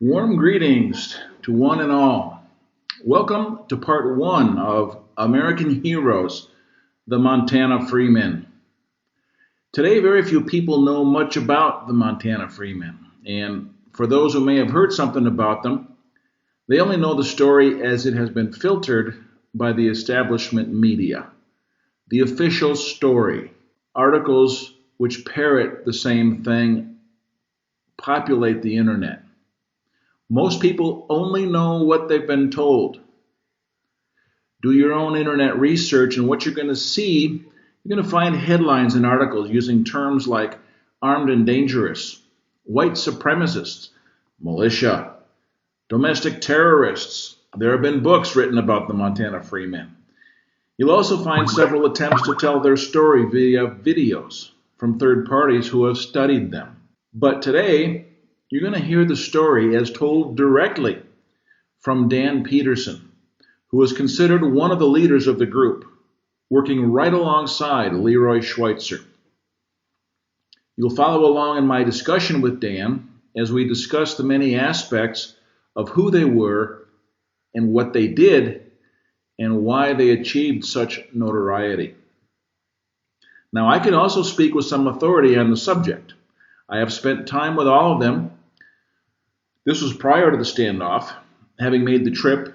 Warm greetings to one and all. Welcome to part one of American Heroes, the Montana Freemen. Today, very few people know much about the Montana Freemen, and for those who may have heard something about them, they only know the story as it has been filtered by the establishment media. The official story, articles which parrot the same thing, populate the internet. Most people only know what they've been told. Do your own internet research, and what you're going to see, you're going to find headlines and articles using terms like armed and dangerous, white supremacists, militia, domestic terrorists. There have been books written about the Montana Freemen. You'll also find several attempts to tell their story via videos from third parties who have studied them. But today, you're going to hear the story as told directly from Dan Petersen, who is considered one of the leaders of the group, working right alongside Leroy Schweitzer. You'll follow along in my discussion with Dan as we discuss the many aspects of who they were and what they did and why they achieved such notoriety. Now, I can also speak with some authority on the subject. I have spent time with all of them. This was prior to the standoff, having made the trip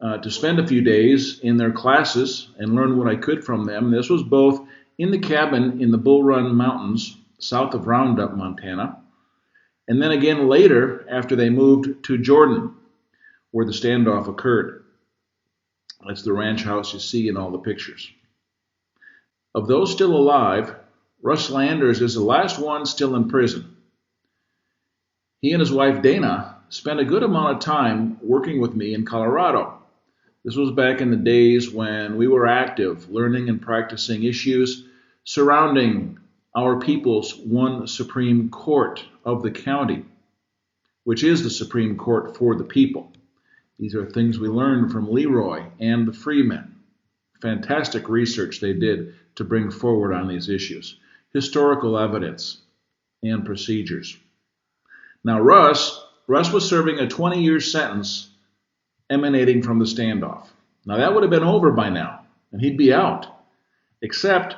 to spend a few days in their classes and learn what I could from them. This was both in the cabin in the Bull Run Mountains, south of Roundup, Montana, and then again later after they moved to Jordan, where the standoff occurred. That's the ranch house you see in all the pictures. Of those still alive, Russ Landers is the last one still in prison. He and his wife Dana spent a good amount of time working with me in Colorado. This was back in the days when we were active, learning and practicing issues surrounding our people's one Supreme Court of the county, which is the Supreme Court for the people. These are things we learned from Leroy and the Freemen. Fantastic research they did to bring forward on these issues, historical evidence, and procedures. Now, Russ was serving a 20-year sentence emanating from the standoff. Now, that would have been over by now, and he'd be out, except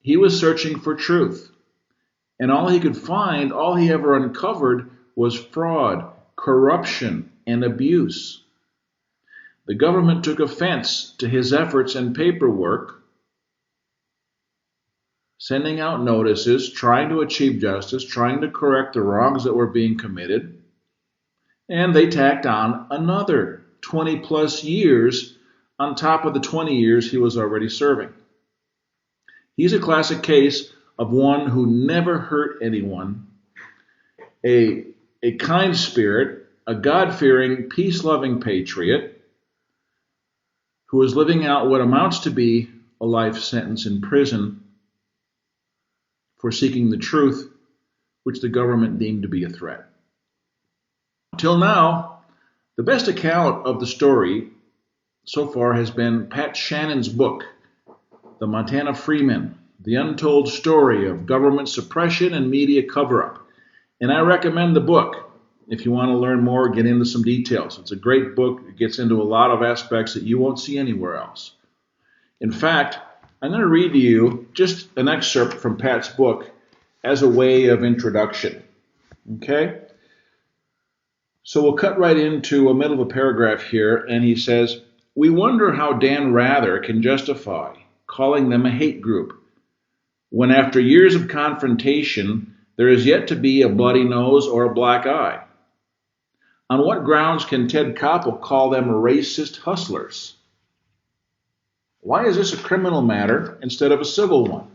he was searching for truth. And all he could find, all he ever uncovered, was fraud, corruption, and abuse. The government took offense to his efforts and paperwork, sending out notices, trying to achieve justice, trying to correct the wrongs that were being committed, and they tacked on another 20 plus years on top of the 20 years he was already serving. He's a classic case of one who never hurt anyone, a kind spirit, a God-fearing, peace-loving patriot who is living out what amounts to be a life sentence in prison for seeking the truth, which the government deemed to be a threat. Till now, the best account of the story so far has been Pat Shannon's book, The Montana Freemen, The Untold Story of Government Suppression and Media Cover-Up. And I recommend the book if you want to learn more, get into some details. It's a great book. It gets into a lot of aspects that you won't see anywhere else. In fact, I'm going to read to you just an excerpt from Pat's book as a way of introduction. Okay? So we'll cut right into a middle of a paragraph here, and he says, "We wonder how Dan Rather can justify calling them a hate group when after years of confrontation there is yet to be a bloody nose or a black eye. On what grounds can Ted Koppel call them racist hustlers? Why is this a criminal matter instead of a civil one?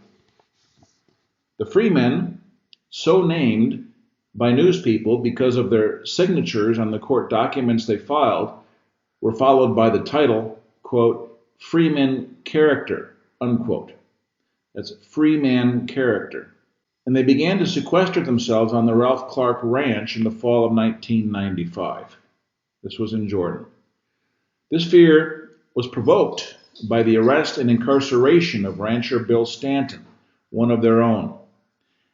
The Freemen, so named by news people because of their signatures on the court documents they filed, were followed by the title, quote, Freeman Character, unquote. That's Freeman Character. And they began to sequester themselves on the Ralph Clark Ranch in the fall of 1995. This was in Jordan. This fear was provoked by the arrest and incarceration of rancher Bill Stanton, one of their own.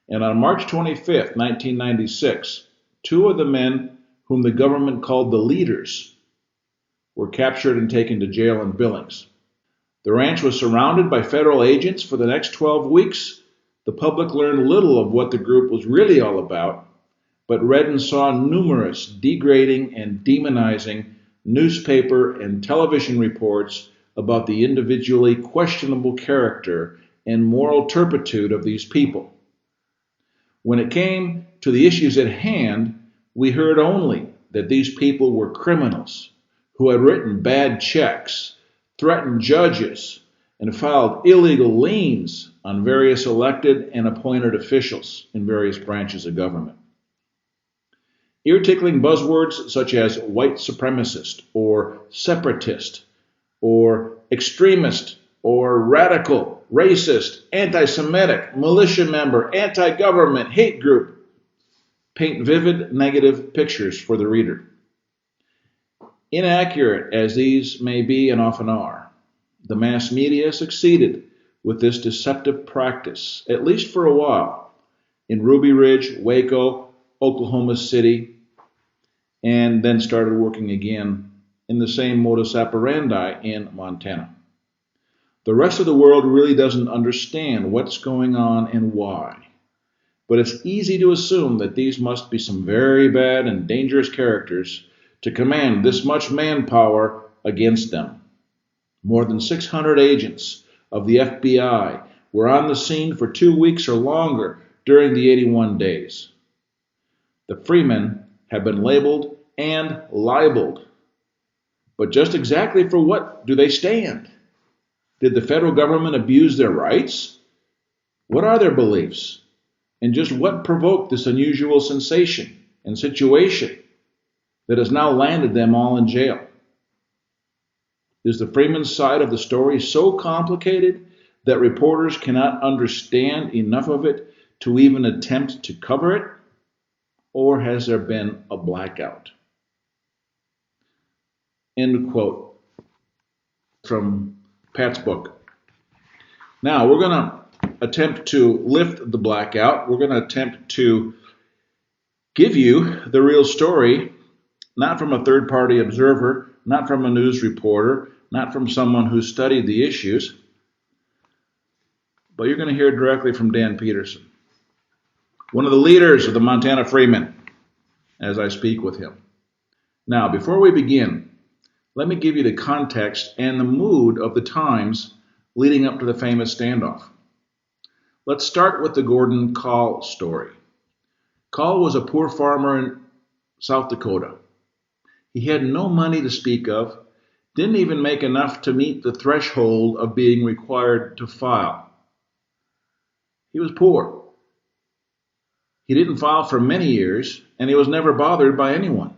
And on March 25, 1996, two of the men whom the government called the leaders, were captured and taken to jail in Billings. The ranch was surrounded by federal agents for the next 12 weeks. The public learned little of what the group was really all about, but read and saw numerous degrading and demonizing newspaper and television reports about the individually questionable character and moral turpitude of these people. When it came to the issues at hand, we heard only that these people were criminals who had written bad checks, threatened judges, and filed illegal liens on various elected and appointed officials in various branches of government. Ear-tickling buzzwords such as white supremacist or separatist or extremist or radical, racist, anti-Semitic, militia member, anti-government, hate group paint vivid negative pictures for the reader. Inaccurate as these may be and often are, the mass media succeeded with this deceptive practice, at least for a while, in Ruby Ridge, Waco, Oklahomah-City, and then started working again in the same modus operandi in Montana. The rest of the world really doesn't understand what's going on and why, but it's easy to assume that these must be some very bad and dangerous characters to command this much manpower against them. More than 600 agents of the FBI were on the scene for 2 weeks or longer during the 81 days. The Freemen have been labeled and libeled. But just exactly for what do they stand? Did the federal government abuse their rights? What are their beliefs? And just what provoked this unusual sensation and situation that has now landed them all in jail? Is the Freemen's side of the story so complicated that reporters cannot understand enough of it to even attempt to cover it? Or has there been a blackout? End quote from Pat's book. Now, we're going to attempt to lift the blackout. We're going to attempt to give you the real story, not from a third-party observer, not from a news reporter, not from someone who studied the issues, but you're going to hear directly from Dan Petersen, one of the leaders of the Montana Freemen, as I speak with him. Now, before we begin, let me give you the context and the mood of the times leading up to the famous standoff. Let's start with the Gordon Kahl story. Kahl was a poor farmer in South Dakota. He had no money to speak of, didn't even make enough to meet the threshold of being required to file. He was poor. He didn't file for many years, and he was never bothered by anyone.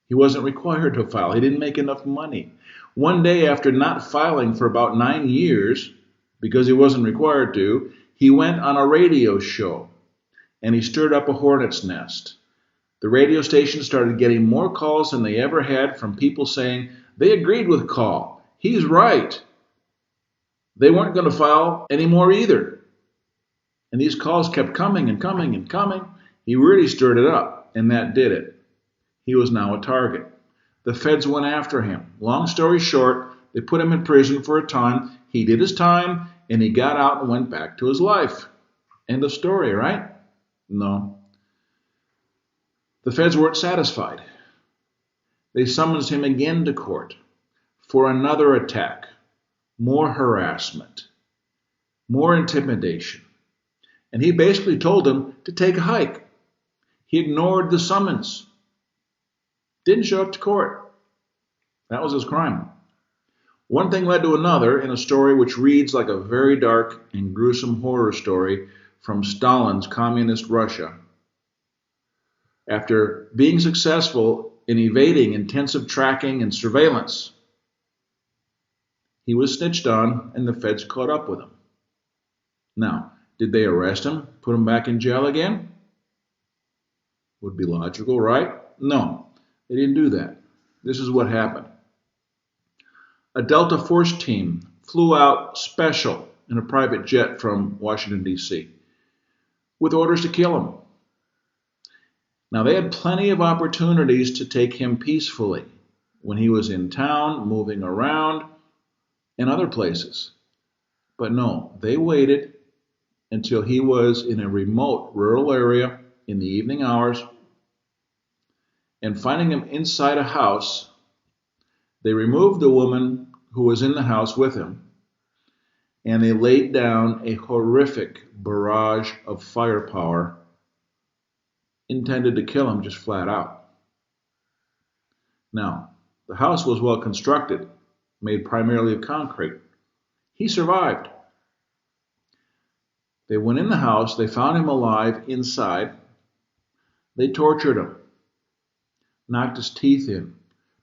He wasn't required to file. He didn't make enough money. One day, after not filing for about 9 years, because he wasn't required to, he went on a radio show, and he stirred up a hornet's nest. The radio station started getting more calls than they ever had from people saying they agreed with Kahl. He's right. They weren't going to file anymore either. And these calls kept coming and coming and coming. He really stirred it up, and that did it. He was now a target. The feds went after him. Long story short, they put him in prison for a time. He did his time, and he got out and went back to his life. End of story, right? No. The feds weren't satisfied. They summoned him again to court for another attack, more harassment, more intimidation. And he basically told them to take a hike. He ignored the summons. Didn't show up to court. That was his crime. One thing led to another in a story which reads like a very dark and gruesome horror story from Stalin's communist Russia. After being successful in evading intensive tracking and surveillance, he was snitched on and the feds caught up with him. Now, did they arrest him, put him back in jail again? Would be logical, right? No, they didn't do that. This is what happened. A Delta Force team flew out special in a private jet from Washington, D.C. with orders to kill him. Now, they had plenty of opportunities to take him peacefully when he was in town, moving around, and other places. But no, they waited until he was in a remote rural area in the evening hours, and finding him inside a house, they removed the woman who was in the house with him, and they laid down a horrific barrage of firepower intended to kill him just flat out. Now, the house was well constructed, made primarily of concrete. He survived. They went in the house, they found him alive inside. They tortured him, knocked his teeth in,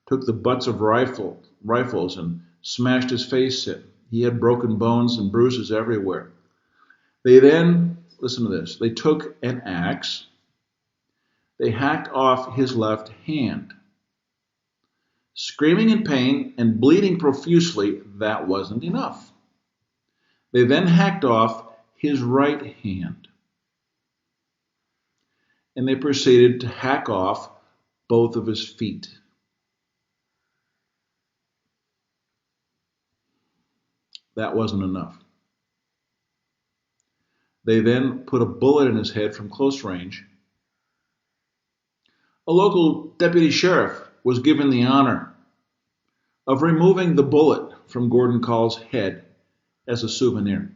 took the butts of rifles and smashed his face in. He had broken bones and bruises everywhere. They then, listen to this, they took an axe, they hacked off his left hand. Screaming in pain and bleeding profusely, that wasn't enough. They then hacked off his right hand. And they proceeded to hack off both of his feet. That wasn't enough. They then put a bullet in his head from close range. A local deputy sheriff was given the honor of removing the bullet from Gordon Kahl's head as a souvenir.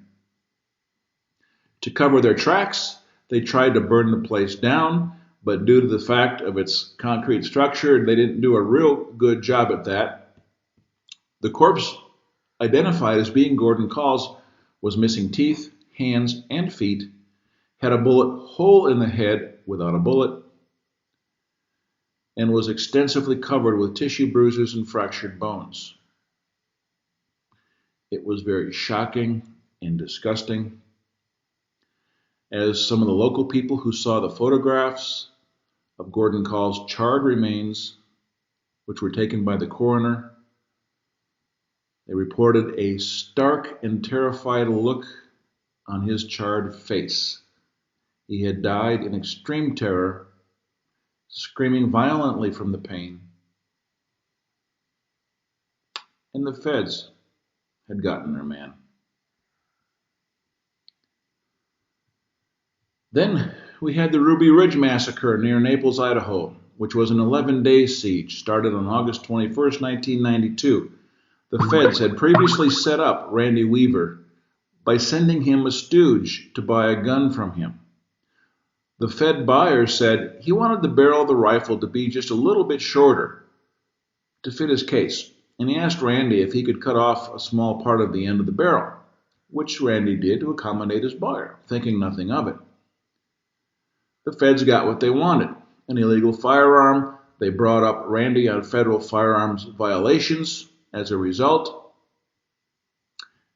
To cover their tracks, they tried to burn the place down, but due to the fact of its concrete structure, they didn't do a real good job at that. The corpse, identified as being Gordon Kahl's, was missing teeth, hands, and feet, had a bullet hole in the head without a bullet, and was extensively covered with tissue bruises and fractured bones. It was very shocking and disgusting, as some of the local people who saw the photographs of Gordon Kahl's charred remains, which were taken by the coroner, they reported a stark and terrified look on his charred face. He had died in extreme terror, screaming violently from the pain. And the feds had gotten their man. Then we had the Ruby Ridge Massacre near Naples, Idaho, which was an 11-day siege, started on August 21st, 1992. The feds had previously set up Randy Weaver by sending him a stooge to buy a gun from him. The Fed buyer said he wanted the barrel of the rifle to be just a little bit shorter to fit his case, and he asked Randy if he could cut off a small part of the end of the barrel, which Randy did to accommodate his buyer, thinking nothing of it. The feds got what they wanted, an illegal firearm. They brought up Randy on federal firearms violations as a result.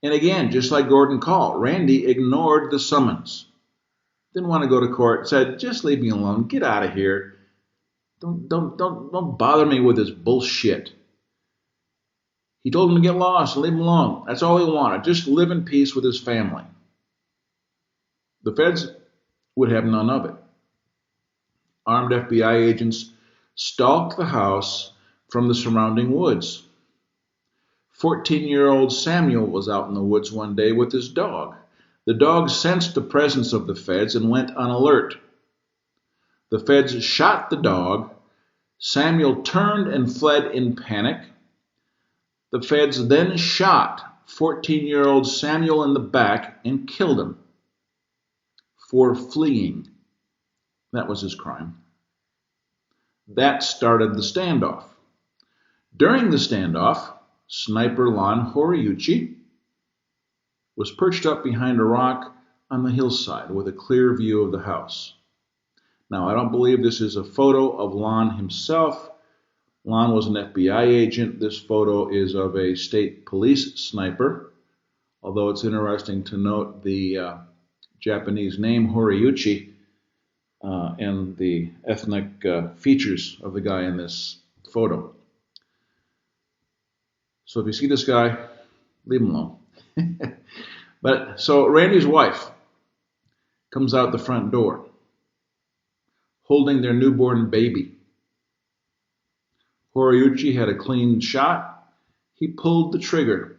And again, just like Gordon Kahl, Randy ignored the summons. Didn't want to go to court, said, just leave me alone, get out of here. Don't bother me with this bullshit. He told him to get lost and leave him alone. That's all he wanted, just live in peace with his family. The feds would have none of it. Armed FBI agents stalked the house from the surrounding woods. 14-year-old Samuel was out in the woods one day with his dog. The dog sensed the presence of the feds and went on alert. The feds shot the dog. Samuel turned and fled in panic. The feds then shot 14-year-old Samuel in the back and killed him for fleeing. That was his crime. That started the standoff. During the standoff, Sniper Lon Horiuchi was perched up behind a rock on the hillside with a clear view of the house. Now, I don't believe this is a photo of Lon himself. Lon was an FBI agent. This photo is of a state police sniper, although it's interesting to note the Japanese name Horiuchi and the ethnic features of the guy in this photo. So if you see this guy, leave him alone. But so Randy's wife comes out the front door holding their newborn baby. Horiuchi had a clean shot. He pulled the trigger,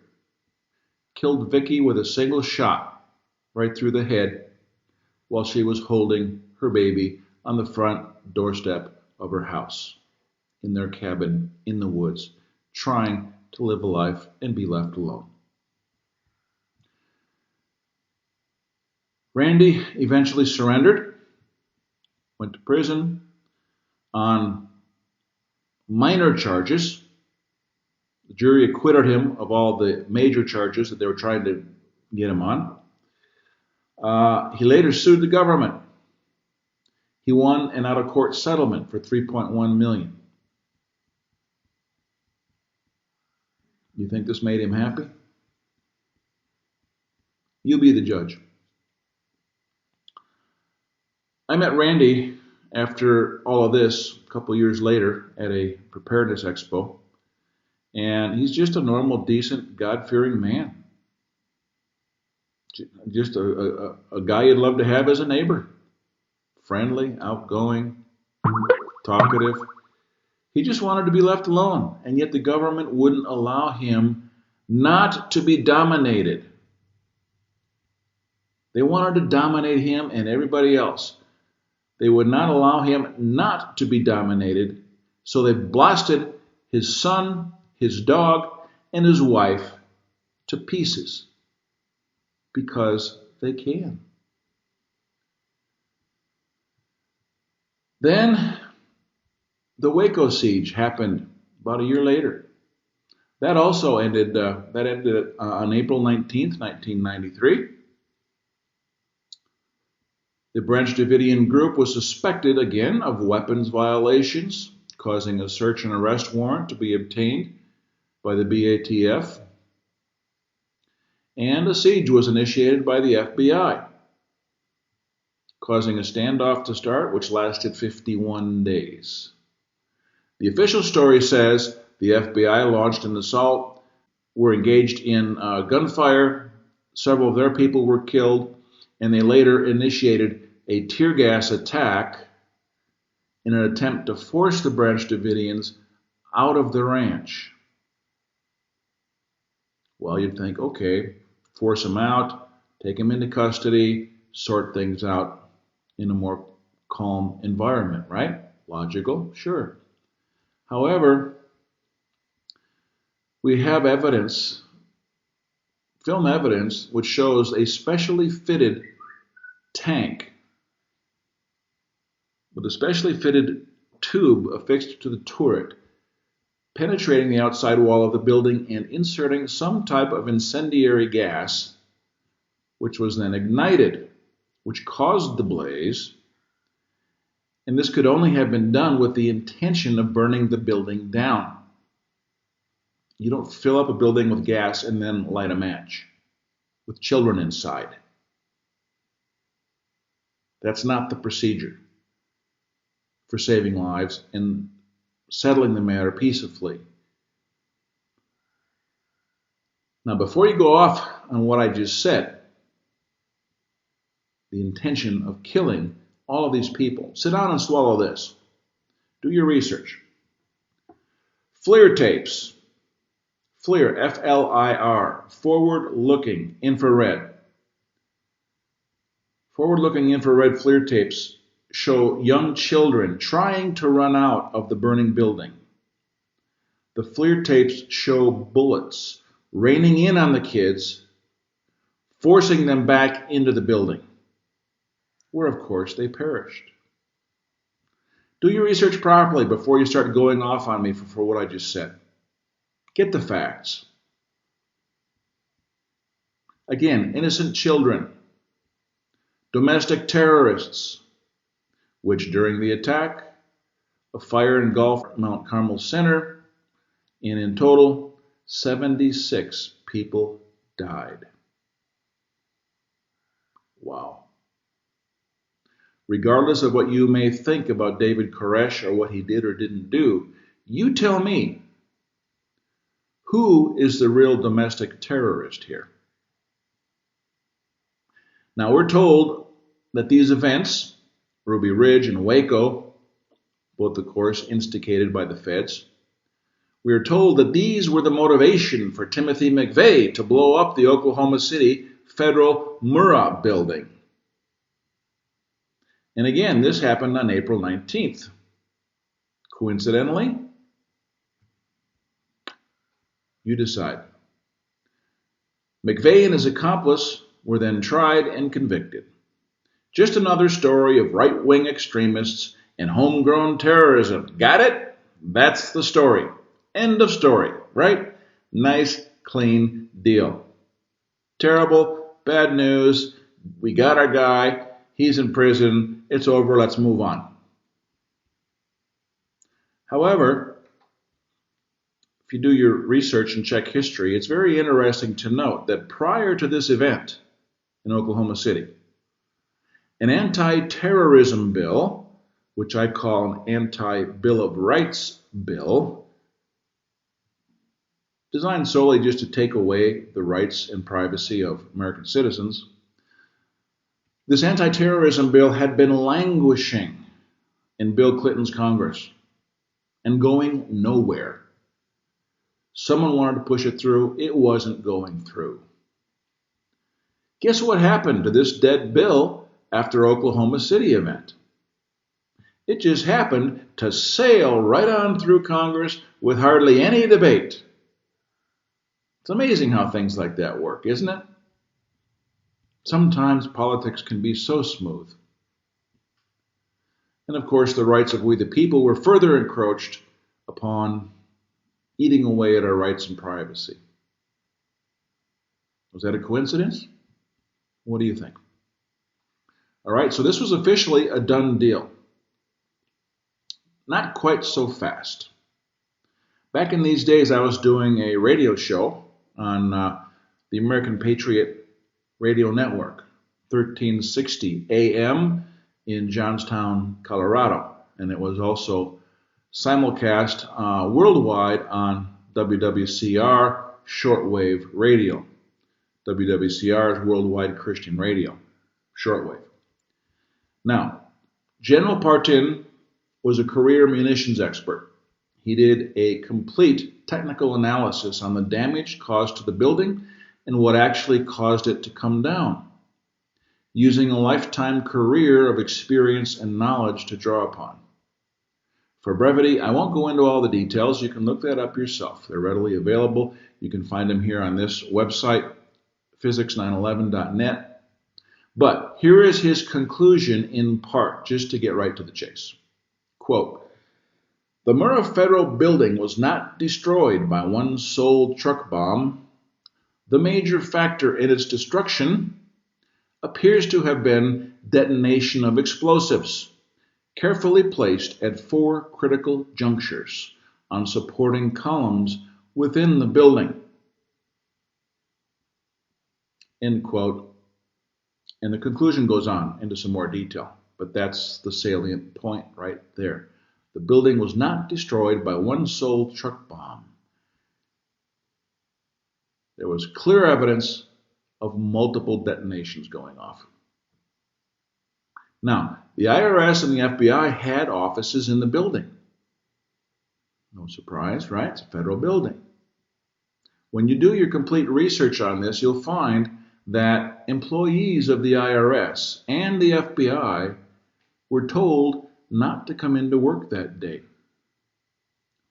killed Vikki with a single shot right through the head while she was holding her baby on the front doorstep of her house in their cabin in the woods, trying to live a life and be left alone. Randy eventually surrendered, went to prison on minor charges. The jury acquitted him of all the major charges that they were trying to get him on. He later sued the government. He won an out-of-court settlement for $3.1 million. You think this made him happy? You be the judge. I met Randy after all of this a couple years later at a preparedness expo, and he's just a normal, decent, God-fearing man. Just a guy you'd love to have as a neighbor. Friendly, outgoing, talkative. He just wanted to be left alone, and yet the government wouldn't allow him not to be dominated. They wanted to dominate him and everybody else. They would not allow him not to be dominated, so they blasted his son, his dog, and his wife to pieces because they can. Then the Waco siege happened about a year later. That also ended on April 19th, 1993. The Branch Davidian group was suspected again of weapons violations, causing a search and arrest warrant to be obtained by the BATF, and a siege was initiated by the FBI, causing a standoff to start, which lasted 51 days. The official story says the FBI launched an assault, were engaged in gunfire, several of their people were killed, and they later initiated a tear gas attack in an attempt to force the Branch Davidians out of the ranch. Well, you'd think, okay, force them out, take them into custody, sort things out in a more calm environment, right? Logical, sure. However, we have evidence, film evidence, which shows a specially fitted tank with a specially fitted tube affixed to the turret, penetrating the outside wall of the building and inserting some type of incendiary gas, which was then ignited, which caused the blaze. And this could only have been done with the intention of burning the building down. You don't fill up a building with gas and then light a match with children inside. That's not the procedure for saving lives and settling the matter peacefully. Now, before you go off on what I just said, the intention of killing all of these people, sit down and swallow this. Do your research. FLIR tapes. FLIR, F-L-I-R, forward-looking infrared. Forward-looking infrared FLIR tapes show young children trying to run out of the burning building. The FLIR tapes show bullets raining in on the kids, forcing them back into the building, where, of course, they perished. Do your research properly before you start going off on me for what I just said. Get the facts. Again, innocent children, domestic terrorists, which during the attack, a fire engulfed Mount Carmel Center, and in total, 76 people died. Wow. Regardless of what you may think about David Koresh or what he did or didn't do, you tell me, who is the real domestic terrorist here? Now, we're told that these events Ruby Ridge and Waco, both of course instigated by the feds. We are told that these were the motivation for Timothy McVeigh to blow up the Oklahoma-City Federal Murdoch Building. And again, this happened on April 19th. Coincidentally? You decide. McVeigh and his accomplice were then tried and convicted. Just another story of right-wing extremists and homegrown terrorism. Got it? That's the story. End of story, right? Nice, clean deal. Terrible, bad news. We got our guy. He's in prison. It's over. Let's move on. However, if you do your research and check history, it's very interesting to note that prior to this event in Oklahoma City, an anti-terrorism bill, which I call an anti-Bill of Rights bill, designed solely just to take away the rights and privacy of American citizens, this anti-terrorism bill had been languishing in Bill Clinton's Congress and going nowhere. Someone wanted to push it through. It wasn't going through. Guess what happened to this dead bill after Oklahoma City event? It just happened to sail right on through Congress with hardly any debate. It's amazing how things like that work, isn't it? Sometimes politics can be so smooth. And of course, the rights of we the people were further encroached upon, eating away at our rights and privacy. Was that a coincidence? What do you think? All right, so this was officially a done deal. Not quite so fast. Back in these days, I was doing a radio show on the American Patriot Radio Network, 1360 AM in Johnstown, Colorado. And it was also simulcast worldwide on WWCR shortwave radio. WWCR is Worldwide Christian Radio, shortwave. Now, General Partin was a career munitions expert. He did a complete technical analysis on the damage caused to the building and what actually caused it to come down, using a lifetime career of experience and knowledge to draw upon. For brevity, I won't go into all the details. You can look that up yourself. They're readily available. You can find them here on this website, physics911.net. But here is his conclusion in part, just to get right to the chase. Quote, "The Murrah Federal Building was not destroyed by one sole truck bomb. The major factor in its destruction appears to have been detonation of explosives, carefully placed at 4 critical junctures on supporting columns within the building." End quote. And the conclusion goes on into some more detail, but that's the salient point right there. The building was not destroyed by one sole truck bomb. There was clear evidence of multiple detonations going off. Now, the IRS and the FBI had offices in the building. No surprise, right? It's a federal building. When you do your complete research on this, you'll find that employees of the IRS and the FBI were told not to come into work that day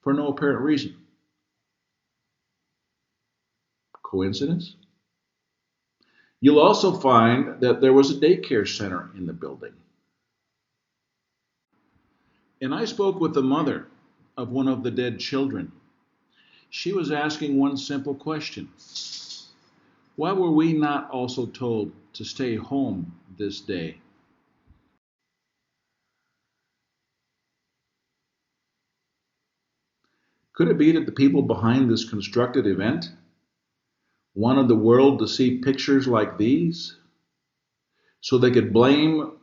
for no apparent reason. Coincidence? You'll also find that there was a daycare center in the building. And I spoke with the mother of one of the dead children. She was asking one simple question. Why were we not also told to stay home this day? Could it be that the people behind this constructed event wanted the world to see pictures like these so they could blame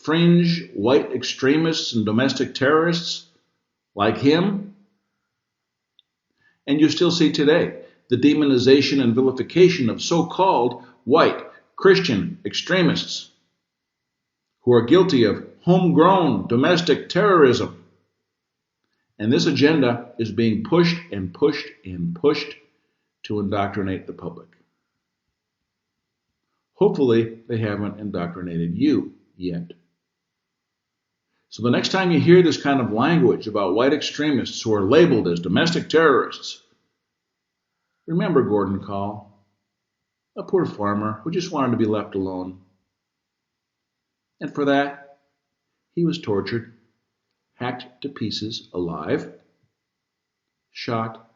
fringe white extremists and domestic terrorists like him? And you still see today the demonization and vilification of so-called white Christian extremists who are guilty of homegrown domestic terrorism. And this agenda is being pushed and pushed and pushed to indoctrinate the public. Hopefully, they haven't indoctrinated you yet. So the next time you hear this kind of language about white extremists who are labeled as domestic terrorists, remember Gordon Kahl, a poor farmer who just wanted to be left alone. And for that, he was tortured, hacked to pieces alive, shot,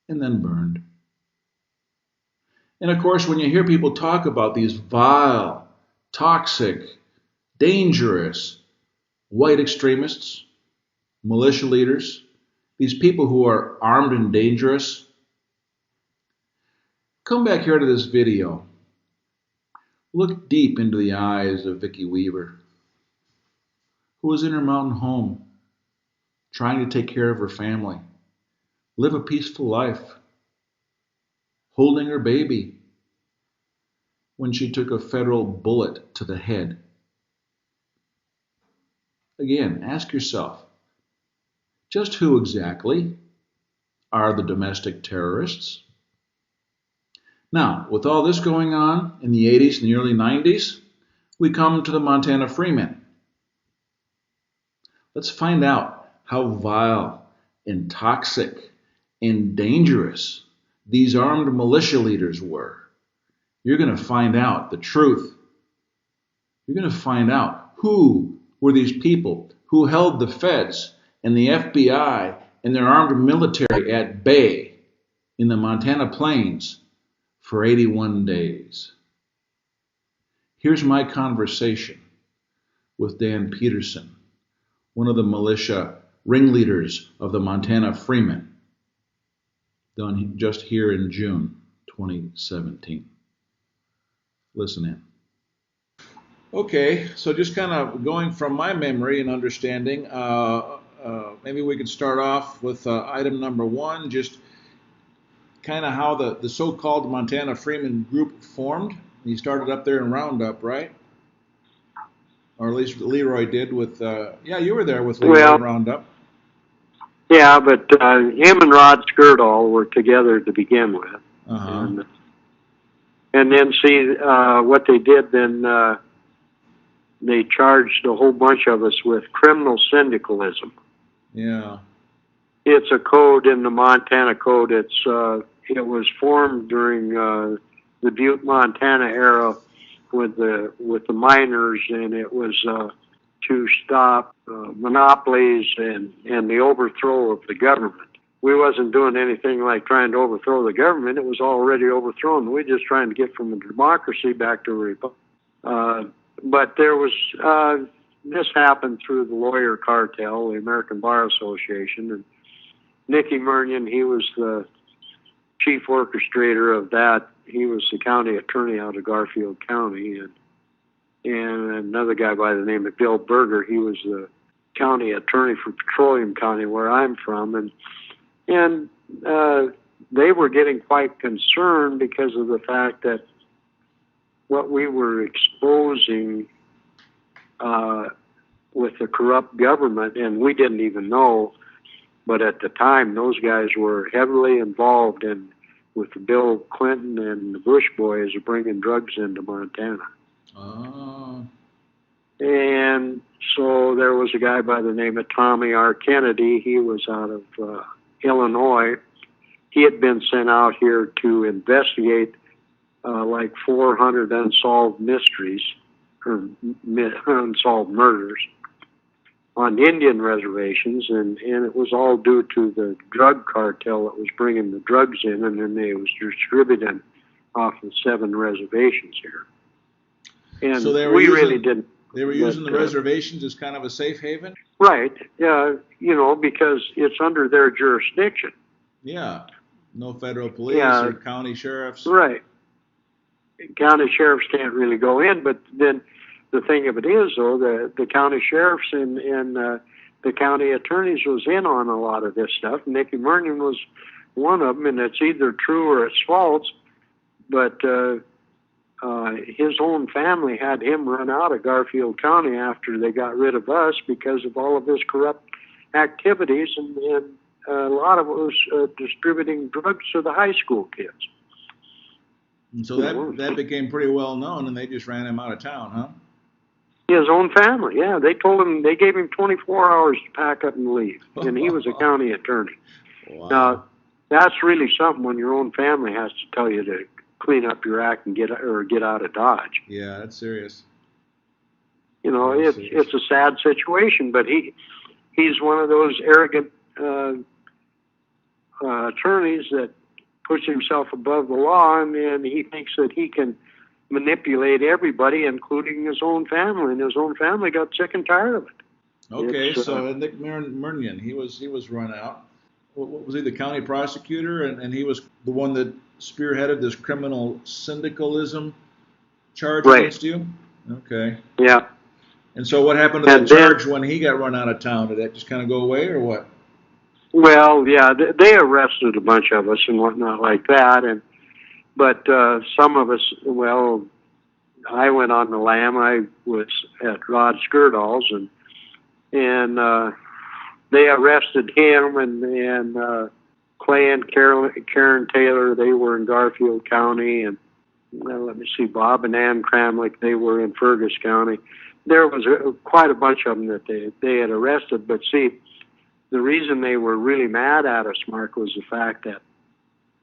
and then burned. And of course, when you hear people talk about these vile, toxic, dangerous white extremists, militia leaders, these people who are armed and dangerous, come back here to this video. Look deep into the eyes of Vikki Weaver, who was in her mountain home, trying to take care of her family, live a peaceful life, holding her baby, when she took a federal bullet to the head. Again, ask yourself, just who exactly are the domestic terrorists? Now, with all this going on in the 80s and the early 90s, we come to the Montana Freemen. Let's find out how vile and toxic and dangerous these armed militia leaders were. You're going to find out the truth. You're going to find out who were these people who held the feds and the FBI and their armed military at bay in the Montana plains for 81 days. Here's my conversation with Dan Petersen, one of the militia ringleaders of the Montana Freemen, done just here in June 2017. Listen in. Okay, so just kind of going from my memory and understanding, maybe we could start off with item number one, just kind of how the so-called Montana Freemen group formed. You started up there in Roundup, right? Or at least Leroy did with, yeah, you were there with Leroy in Roundup. Yeah, but him and Rod Skirdall were together to begin with. Uh-huh. And then see what they did then, they charged a whole bunch of us with criminal syndicalism. Yeah. It's a code in the Montana Code. It was formed during the Butte, Montana era with the miners, and it was to stop monopolies and the overthrow of the government. We wasn't doing anything like trying to overthrow the government. It was already overthrown. We were just trying to get from a democracy back to a republic. But there was, this happened through the lawyer cartel, the American Bar Association, and Nicky Murnion, he was the chief orchestrator of that. He was the county attorney out of Garfield County, and another guy by the name of Bill Berger, he was the county attorney for Petroleum County, where I'm from, and they were getting quite concerned because of the fact that what we were exposing with the corrupt government, and we didn't even know, but at the time, those guys were heavily involved with Bill Clinton and the Bush boys bringing drugs into Montana. Oh. And so there was a guy by the name of Tommy R. Kennedy. He was out of Illinois. He had been sent out here to investigate like 400 unsolved mysteries or unsolved murders on Indian reservations, and it was all due to the drug cartel that was bringing the drugs in, and then they was distributing off the 7 reservations here. And so really didn't. They were using the reservations as kind of a safe haven? Right, because it's under their jurisdiction. Yeah, no federal police or county sheriffs. Right. County sheriffs can't really go in, but then the thing of it is, though, the county sheriffs and the county attorneys was in on a lot of this stuff. Nicky Murnion was one of them, and it's either true or it's false. But his own family had him run out of Garfield County after they got rid of us because of all of his corrupt activities, and a lot of it was distributing drugs to the high school kids. And so that became pretty well known, and they just ran him out of town, huh? His own family, yeah. They told him, they gave him 24 hours to pack up and leave, and he was a county attorney. Wow. Now, that's really something when your own family has to tell you to clean up your act and get out of Dodge. Yeah, that's serious. You know, it's a sad situation, but he's one of those arrogant attorneys that puts himself above the law, and he thinks that he can manipulate everybody, including his own family, and his own family got sick and tired of it. Okay, so Nick Murnian, he was run out. What was he, the county prosecutor, and he was the one that spearheaded this criminal syndicalism charge against you? Okay. Yeah. And so what happened to that charge when he got run out of town? Did that just kind of go away, or what? Well, yeah, they arrested a bunch of us and whatnot like that, but some of us, well, I went on the lam. I was at Rod Skirdall's, and they arrested him and Clay and Karen Taylor. They were in Garfield County, and let me see, Bob and Ann Kramlich. They were in Fergus County. There was quite a bunch of them that they had arrested. But see, the reason they were really mad at us, Mark, was the fact that,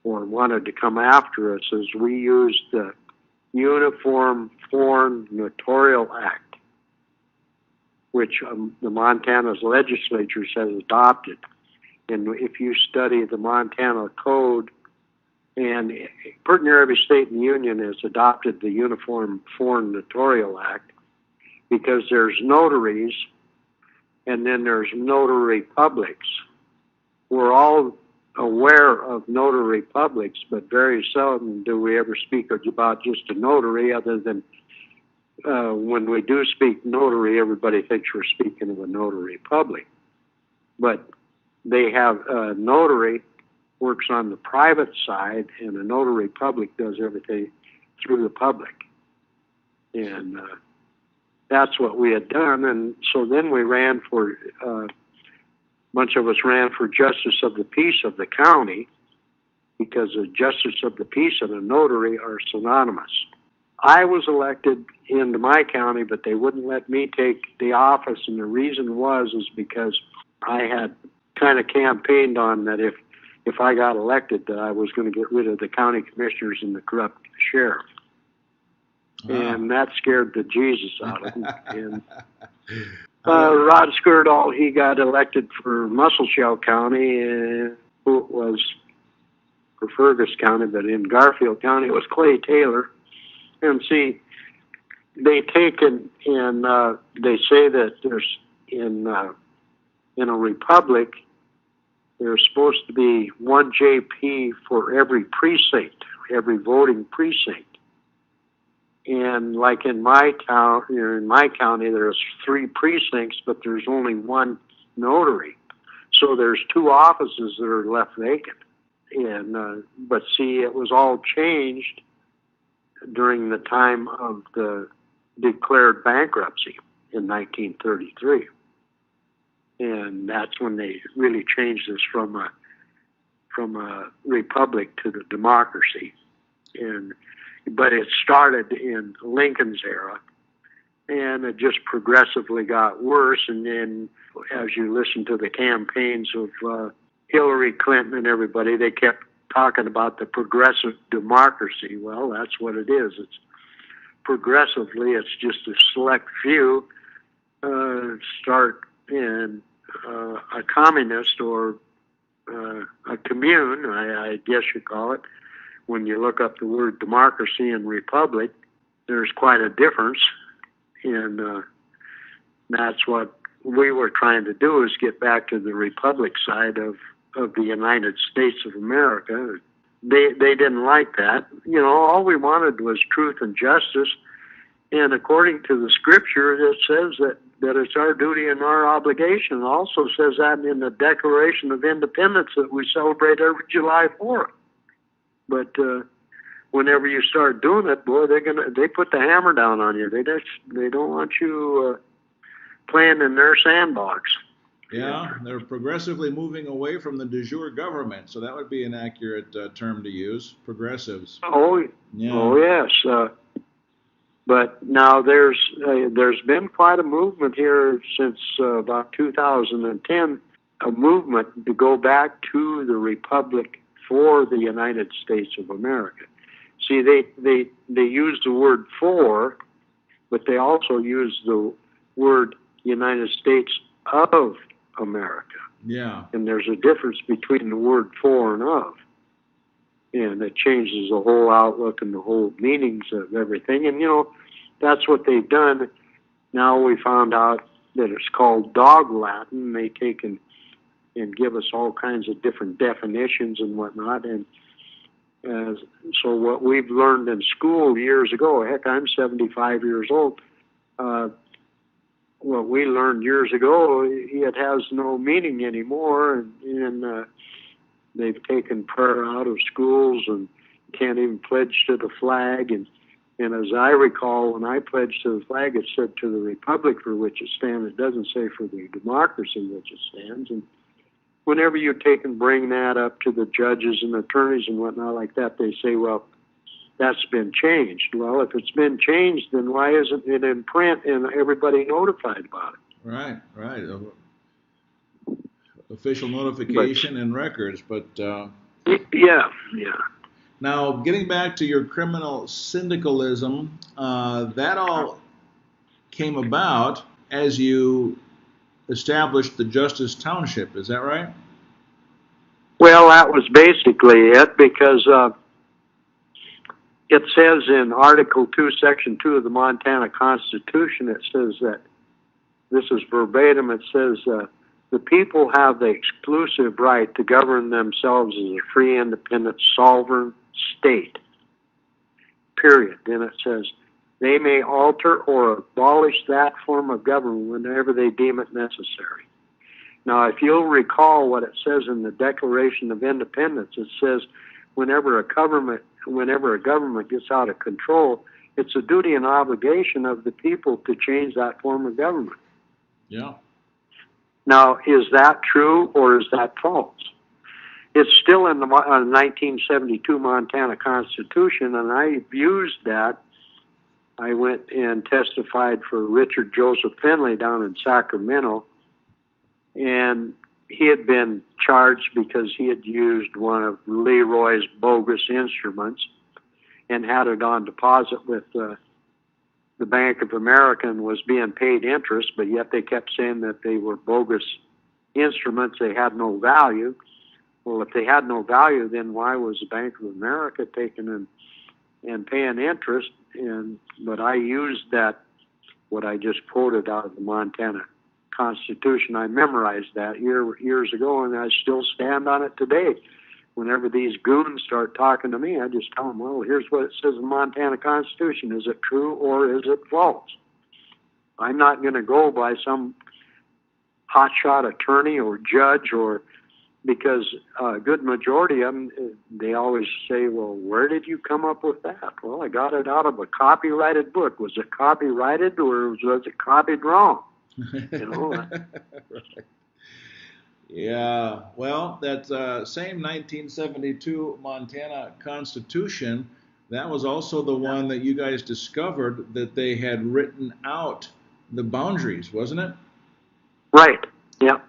or wanted to come after us, is we used the Uniform Foreign Notarial Act, which the Montana's legislature has adopted. And if you study the Montana Code, and pretty near every state in the Union has adopted the Uniform Foreign Notarial Act, because there's notaries, and then there's notary publics. We're all aware of notary publics, but very seldom do we ever speak about just a notary, other than when we do speak notary, everybody thinks we're speaking of a notary public. But they have a notary works on the private side, and a notary public does everything through the public. And that's what we had done. And so then we ran for, a bunch of us ran for justice of the peace of the county, because a justice of the peace and a notary are synonymous. I was elected into my county, but they wouldn't let me take the office, and the reason is because I had kind of campaigned on that if I got elected, that I was going to get rid of the county commissioners and the corrupt sheriff. And that scared the Jesus out of him. And Rod Skirdall, he got elected for Musselshell County, and who it was for Fergus County, but in Garfield County it was Clay Taylor. And see, they take and they say that there's in a republic, there's supposed to be one JP for every precinct, every voting precinct. And like in my county, there's 3 precincts, but there's only one notary. So there's 2 offices that are left vacant. And but see, it was all changed during the time of the declared bankruptcy in 1933. And that's when they really changed this from a republic to the democracy. But it started in Lincoln's era, and it just progressively got worse. And then as you listen to the campaigns of Hillary Clinton and everybody, they kept talking about the progressive democracy. Well, that's what it is. It's progressively, it's just a select few start in a communist or a commune, I guess you call it. When you look up the word democracy and republic, there's quite a difference. And that's what we were trying to do, is get back to the republic side of the United States of America. They didn't like that. You know, all we wanted was truth and justice. And according to the scripture, it says that it's our duty and our obligation. It also says that in the Declaration of Independence that we celebrate every July 4th. But whenever you start doing it, boy, they put the hammer down on you. They don't want you playing in their sandbox. Yeah, they're progressively moving away from the de jure government, so that would be an accurate term to use. Progressives. Oh, yeah. Oh yes. But now there's been quite a movement here since about 2010, a movement to go back to the Republic for the United States of America. See, they use the word for, but they also use the word United States of America. Yeah. And there's a difference between the word for and of. And it changes the whole outlook and the whole meanings of everything. And, that's what they've done. Now we found out that it's called dog Latin. They take and give us all kinds of different definitions and whatnot. And so what we've learned in school years ago, heck, I'm 75 years old, what we learned years ago, it has no meaning anymore. And they've taken prayer out of schools and can't even pledge to the flag. And as I recall, when I pledged to the flag, it said to the republic for which it stands. It doesn't say for the democracy which it stands. And whenever you take and bring that up to the judges and attorneys and whatnot like that, they say, well, that's been changed. Well, if it's been changed, then why isn't it in print and everybody notified about it? Right. Official notification and records, but yeah. Now, getting back to your criminal syndicalism, that all came about as you established the Justice Township. Is that right? Well, that was basically it, because it says in Article 2, Section 2 of the Montana Constitution, it says that, this is verbatim, it says, the people have the exclusive right to govern themselves as a free, independent, sovereign state, period. Then it says, they may alter or abolish that form of government whenever they deem it necessary. Now, if you'll recall what it says in the Declaration of Independence, it says whenever a government gets out of control, it's a duty and obligation of the people to change that form of government. Yeah. Now, is that true or is that false? It's still in the 1972 Montana Constitution, and I used that. I went and testified for Richard Joseph Finley down in Sacramento, and he had been charged because he had used one of Leroy's bogus instruments and had it on deposit with the Bank of America and was being paid interest, but yet they kept saying that they were bogus instruments. They had no value. Well, if they had no value, then why was the Bank of America taking and paying interest? But I used that, what I just quoted out of the Montana Constitution. I memorized that years ago, and I still stand on it today. Whenever these goons start talking to me, I just tell them, well, here's what it says in the Montana Constitution. Is it true or is it false? I'm not going to go by some hotshot attorney or judge, or because a good majority of them, they always say, well, where did you come up with that? Well, I got it out of a copyrighted book. Was it copyrighted or was it copied wrong? Right. Yeah, well, that same 1972 Montana Constitution, that was also the one that you guys discovered that they had written out the boundaries, wasn't it? Right, yeah.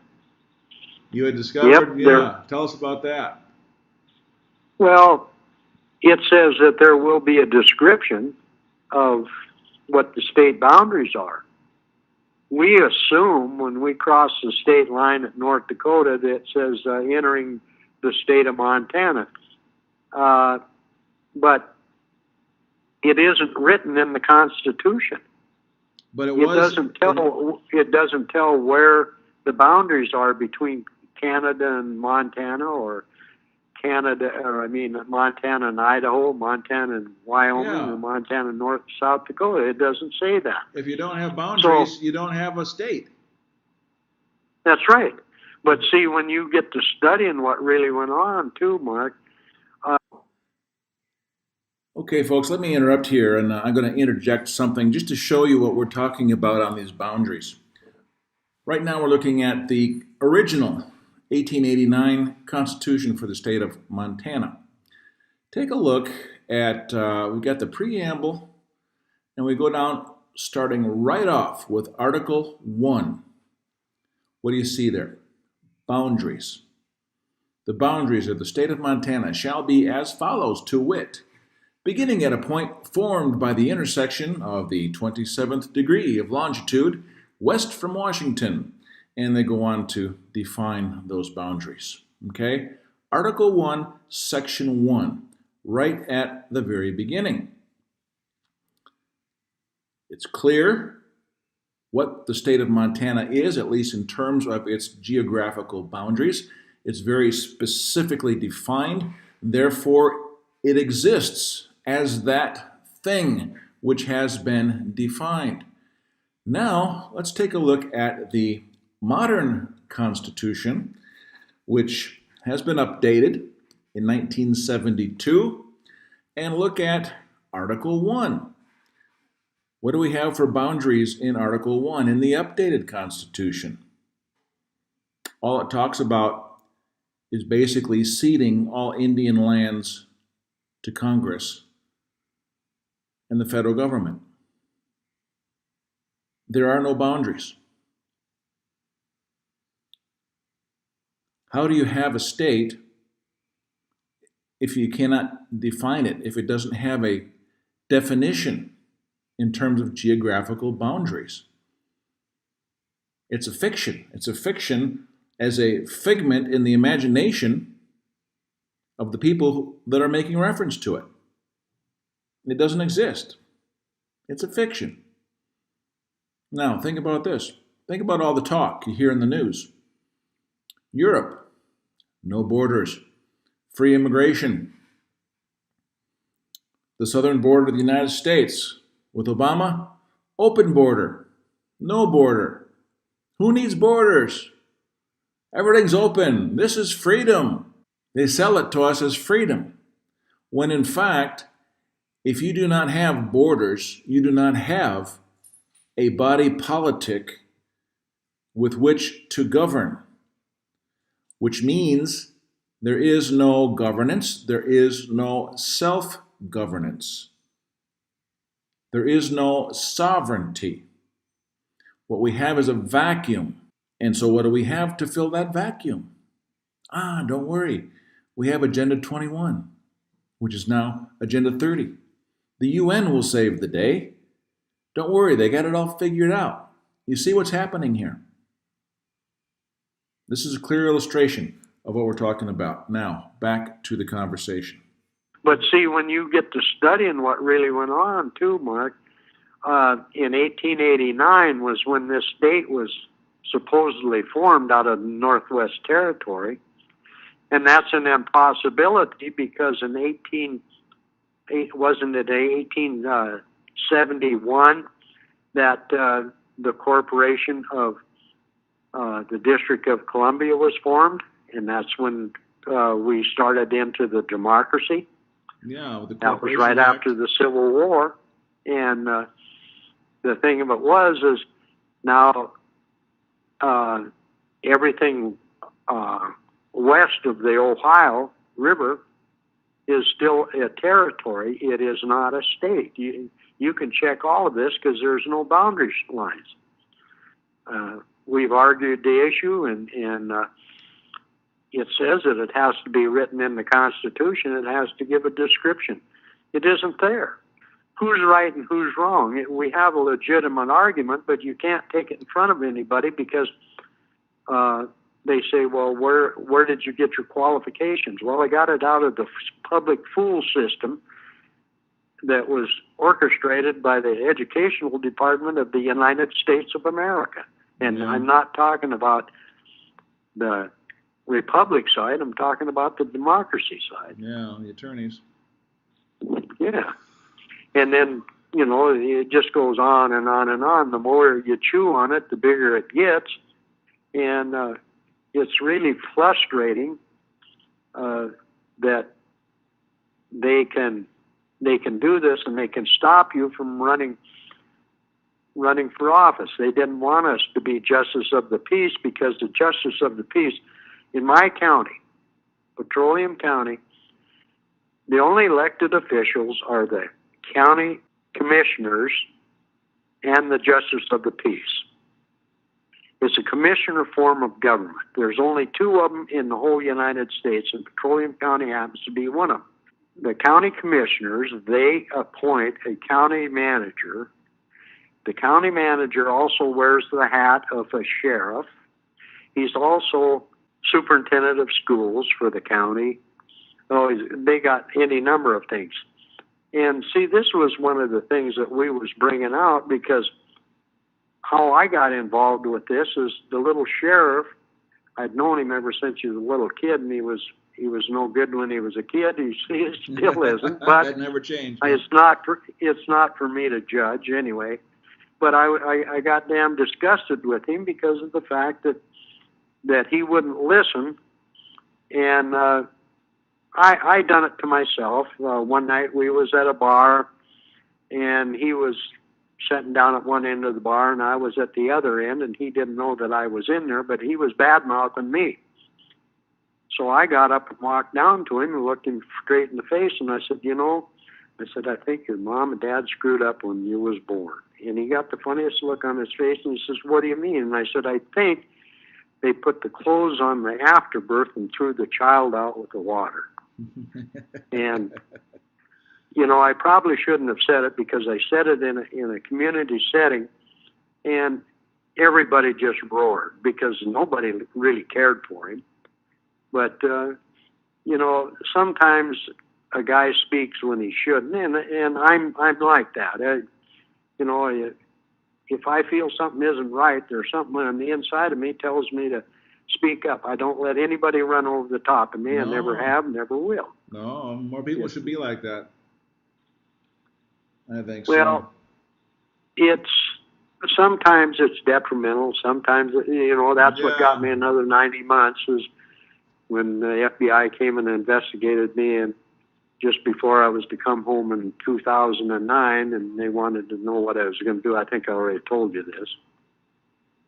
You had discovered, Yep, tell us about that. Well, it says that there will be a description of what the state boundaries are. We assume when we cross the state line at North Dakota that it says entering the state of Montana. But it isn't written in the Constitution. But it doesn't tell where the boundaries are between Canada and Montana, or Montana and Idaho, Montana and Wyoming, or Montana, North and South Dakota. It doesn't say that. If you don't have boundaries, you don't have a state. That's right. But see, when you get to studying what really went on, too, Mark. Okay, folks, let me interrupt here, and I'm going to interject something just to show you what we're talking about on these boundaries. Right now, we're looking at the original 1889 Constitution for the state of Montana. Take a look at, we've got the preamble, and we go down starting right off with Article 1. What do you see there? Boundaries. The boundaries of the state of Montana shall be as follows, to wit, beginning at a point formed by the intersection of the 27th degree of longitude west from Washington. And they go on to define those boundaries. Okay? Article 1, Section 1, right at the very beginning. It's clear what the state of Montana is, at least in terms of its geographical boundaries. It's very specifically defined. Therefore, it exists as that thing which has been defined. Now, let's take a look at the modern Constitution, which has been updated in 1972, and look at Article 1. What do we have for boundaries in Article 1 in the updated Constitution? All it talks about is basically ceding all Indian lands to Congress and the federal government. There are no boundaries. How do you have a state if you cannot define it, if it doesn't have a definition in terms of geographical boundaries? It's a fiction. It's a fiction as a figment in the imagination of the people that are making reference to it. It doesn't exist. It's a fiction. Now, think about this. Think about all the talk you hear in the news. Europe, no borders, free immigration. The southern border of the United States, with Obama, open border, no border. Who needs borders? Everything's open. This is freedom. They sell it to us as freedom, when in fact, if you do not have borders, you do not have a body politic with which to govern, which means there is no governance, there is no self-governance, there is no sovereignty. What we have is a vacuum. And so what do we have to fill that vacuum? Don't worry. We have Agenda 21, which is now Agenda 30. The UN will save the day. Don't worry, they got it all figured out. You see what's happening here? This is a clear illustration of what we're talking about. Now, back to the conversation. But see, when you get to studying what really went on, too, Mark, in 1889 was when this state was supposedly formed out of the Northwest Territory. And that's an impossibility because in 1871 that the corporation of the District of Columbia was formed, and that's when we started into the democracy. Yeah, that was right after the Civil War. And the thing of it is now everything west of the Ohio River is still a territory. It is not a state. You can check all of this because there's no boundary lines. We've argued the issue, and it says that it has to be written in the Constitution. It has to give a description. It isn't there. Who's right and who's wrong? We have a legitimate argument, but you can't take it in front of anybody because they say, well, where did you get your qualifications? Well, I got it out of the public fool system that was orchestrated by the Educational Department of the United States of America. And I'm not talking about the Republic side. I'm talking about the democracy side. Yeah, the attorneys. Yeah. And then, it just goes on and on and on. The more you chew on it, the bigger it gets. And it's really frustrating that they can they can do this and they can stop you from running for office. They didn't want us to be justice of the peace because the justice of the peace in my county, Petroleum County, the only elected officials are the county commissioners and the justice of the peace. It's a commissioner form of government. There's only two of them in the whole United States, and Petroleum County happens to be one of them. The county commissioners, they appoint a county manager. The county manager also wears the hat of a sheriff. He's also superintendent of schools for the county. Oh, they got any number of things. And see, this was one of the things that we was bringing out, because how I got involved with this is the little sheriff. I'd known him ever since he was a little kid, and he was no good when he was a kid. He still isn't, but that never changed. it's not for me to judge anyway. But I got damn disgusted with him because of the fact that he wouldn't listen, and I done it to myself. One night we was at a bar, and he was sitting down at one end of the bar, and I was at the other end, and he didn't know that I was in there, but he was bad-mouthing me. So I got up and walked down to him and looked him straight in the face, and I said, I think your mom and dad screwed up when you was born. And he got the funniest look on his face, and he says, what do you mean? And I said, I think they put the clothes on the afterbirth and threw the child out with the water. And, I probably shouldn't have said it, because I said it in a community setting, and everybody just roared because nobody really cared for him. But, sometimes a guy speaks when he shouldn't, and I'm like that. If I feel something isn't right, there's something on the inside of me tells me to speak up. I don't let anybody run over the top of me. No. I never have, never will. No, more people should be like that. I think so. Well, sometimes it's detrimental. Sometimes, that's what got me another 90 months is when the FBI came and investigated me, and just before I was to come home in 2009, and they wanted to know what I was going to do. I think I already told you this.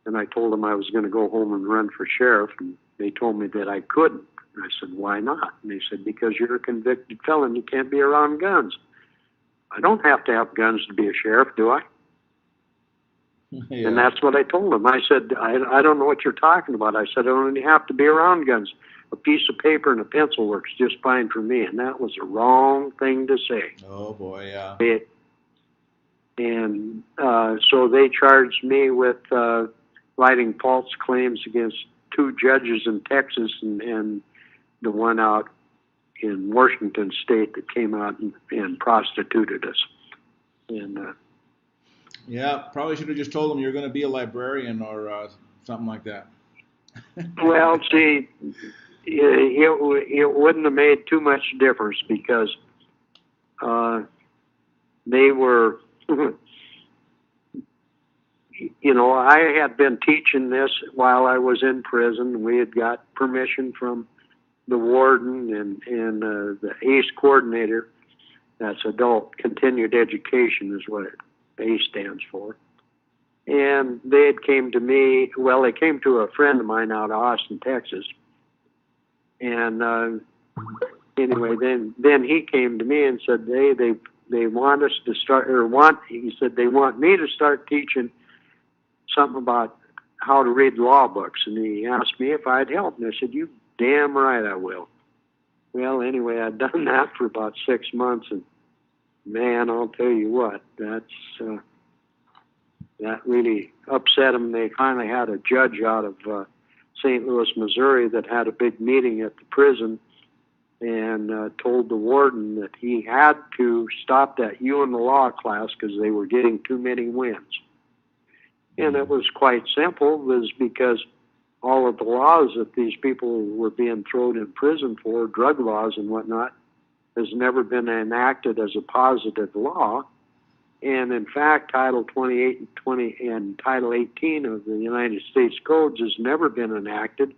And I told them I was going to go home and run for sheriff, and they told me that I couldn't. And I said, why not? And they said, because you're a convicted felon, you can't be around guns. I don't have to have guns to be a sheriff, do I? Yeah. And that's what I told them. I said, I don't know what you're talking about. I said, I don't even have to be around guns. A piece of paper and a pencil works just fine for me. And that was the wrong thing to say. Oh, boy, yeah. So they charged me with writing false claims against two judges in Texas and the one out in Washington State that came out and prostituted us. And yeah, probably should have just told them you're going to be a librarian or something like that. Well, see, it wouldn't have made too much difference, because they were, I had been teaching this while I was in prison. We had got permission from the warden and the ACE coordinator. That's Adult Continued Education is what ACE stands for. And they had came to me, they came to a friend of mine out of Austin, Texas. And anyway, then he came to me and said, they want us to start, he said they want me to start teaching something about how to read law books. And he asked me if I'd help. And I said, you damn right I will. Well, anyway, I'd done that for about 6 months, and man, I'll tell you what, that really upset them. They finally had a judge out of St. Louis, Missouri, that had a big meeting at the prison and told the warden that he had to stop that You and the Law class because they were getting too many wins. And it was quite simple. It was because all of the laws that these people were being thrown in prison for, drug laws and whatnot, has never been enacted as a positive law. And in fact, Title 28 and Title 18 of the United States Codes has never been enacted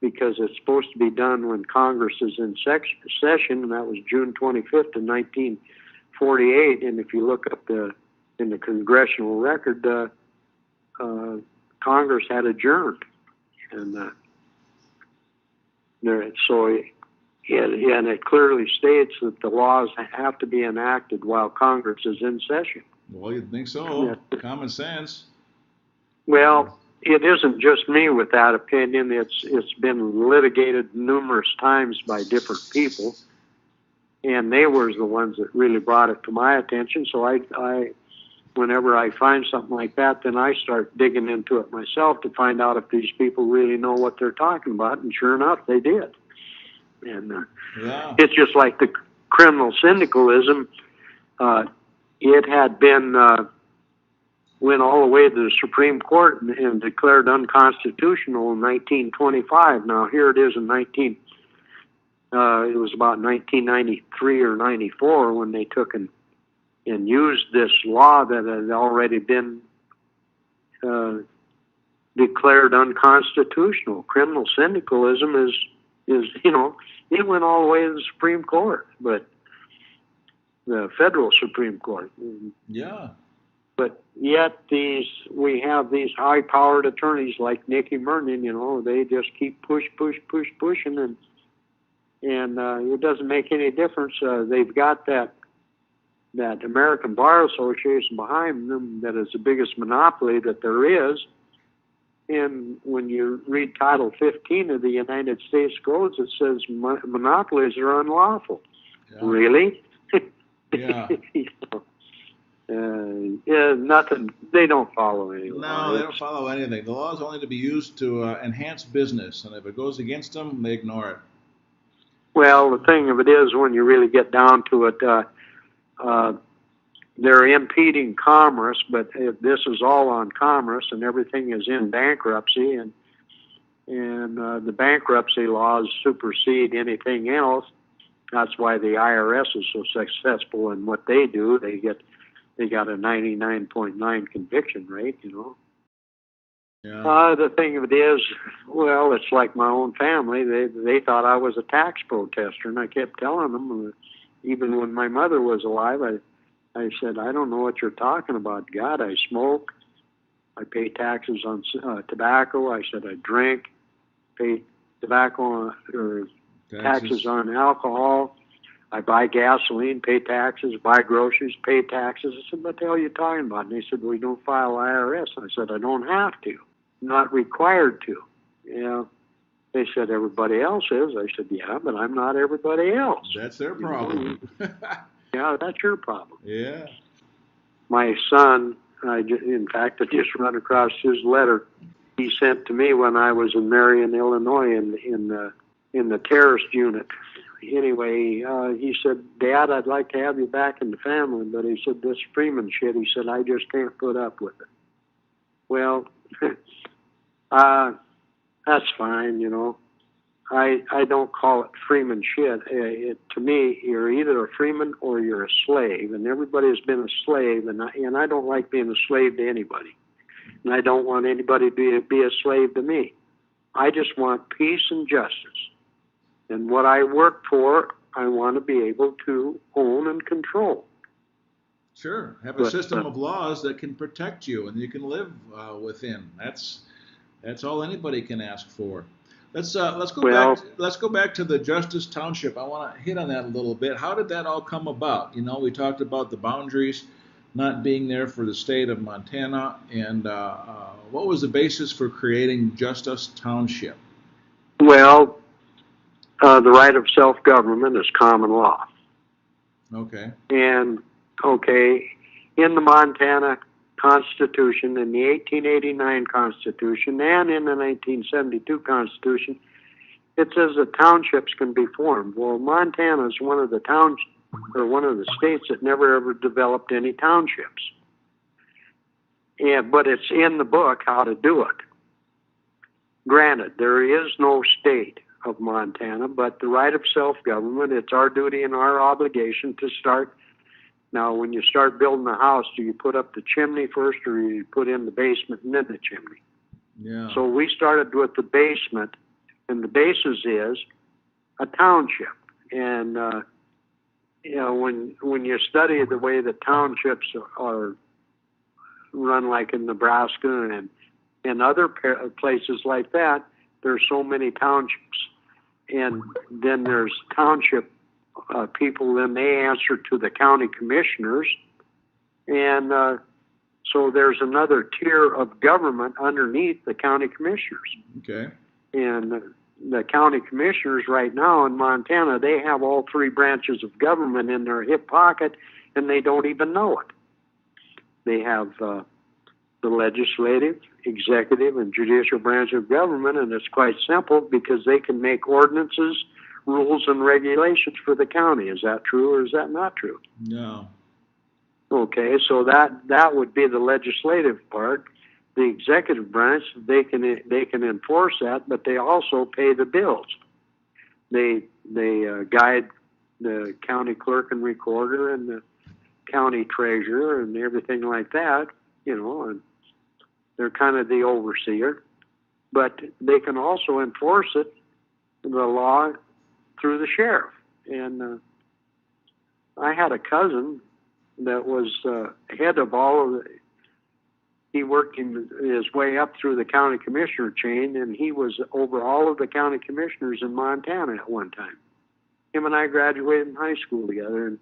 because it's supposed to be done when Congress is in session, and that was June 25th of 1948. And if you look up in the congressional record, Congress had adjourned, and and it clearly states that the laws have to be enacted while Congress is in session. Well, you'd think so. Yeah. Common sense. Well, it isn't just me with that opinion. It's been litigated numerous times by different people, and they were the ones that really brought it to my attention. So I whenever I find something like that, then I start digging into it myself to find out if these people really know what they're talking about. And sure enough, they did. And Yeah. it's just like the criminal syndicalism. It had been went all the way to the Supreme Court and declared unconstitutional in 1925. Now here it is in it was about 1993 or 94 when they took and used this law that had already been declared unconstitutional. Criminal syndicalism is it went all the way to the Supreme Court, but the federal Supreme Court. Yeah. But yet we have these high-powered attorneys like Nicky Mernon, they just keep pushing, and it doesn't make any difference. They've got that American Bar Association behind them that is the biggest monopoly that there is. And when you read Title 15 of the United States Codes, it says monopolies are unlawful. Yeah. Really? Yeah. Nothing. They don't follow any law. No, they don't follow anything. The law is only to be used to enhance business, and if it goes against them, they ignore it. Well, the thing of it is, when you really get down to it, they're impeding commerce, but this is all on commerce, and everything is in bankruptcy, and the bankruptcy laws supersede anything else. That's why the IRS is so successful in what they do. They got a 99.9 conviction rate, Yeah. The thing of it is, well, it's like my own family. They thought I was a tax protester, and I kept telling them, even when my mother was alive, I said, I don't know what you're talking about. God, I smoke. I pay taxes on tobacco. I said I drink, pay tobacco or taxes on alcohol. I buy gasoline, pay taxes, buy groceries, pay taxes. I said, what the hell are you talking about? And they said, we don't file IRS. I said, I don't have to. I'm not required to. They said, everybody else is. I said, yeah, but I'm not everybody else. That's their problem. Yeah, that's your problem. Yeah. My son, I just run across his letter he sent to me when I was in Marion, Illinois, in the terrorist unit. Anyway, he said, Dad, I'd like to have you back in the family, but he said, this Freeman shit, he said, I just can't put up with it. Well, that's fine, I don't call it Freeman shit. To me, you're either a Freeman or you're a slave, and everybody's been a slave, and I don't like being a slave to anybody, and I don't want anybody to be a slave to me. I just want peace and justice. And what I work for, I want to be able to own and control. Sure. Have a system of laws that can protect you and you can live within. That's all anybody can ask for. Let's go back to the Justice Township. I want to hit on that a little bit. How did that all come about? We talked about the boundaries not being there for the state of Montana, and what was the basis for creating Justice Township? Well, the right of self-government is common law. Okay. And, in the Montana Constitution, in the 1889 Constitution, and in the 1972 Constitution, it says that townships can be formed. Well, Montana is one of the states that never ever developed any townships. Yeah, but it's in the book how to do it. Granted, there is no state of Montana, but the right of self-government, it's our duty and our obligation to start. Now, when you start building a house, do you put up the chimney first, or do you put in the basement and then the chimney? Yeah. So we started with the basement And the basis is a township. And, when you study the way the townships are run, like in Nebraska and other places like that, there's so many townships. And then there's township people, then they answer to the county commissioners. And so there's another tier of government underneath the county commissioners. Okay. And the county commissioners right now in Montana, they have all three branches of government in their hip pocket, and they don't even know it. They have the legislative, executive, and judicial branch of government, and it's quite simple because they can make ordinances, rules, and regulations for the county. Is that true or is that not true? No. Okay, so that would be the legislative part. The executive branch, they can enforce that, but they also pay the bills. They guide the county clerk and recorder and the county treasurer and everything like that, and they're kind of the overseer. But they can also enforce it, the law, through the sheriff. And I had a cousin that was head of all of the. He worked his way up through the county commissioner chain, and he was over all of the county commissioners in Montana at one time. Him and I graduated in high school together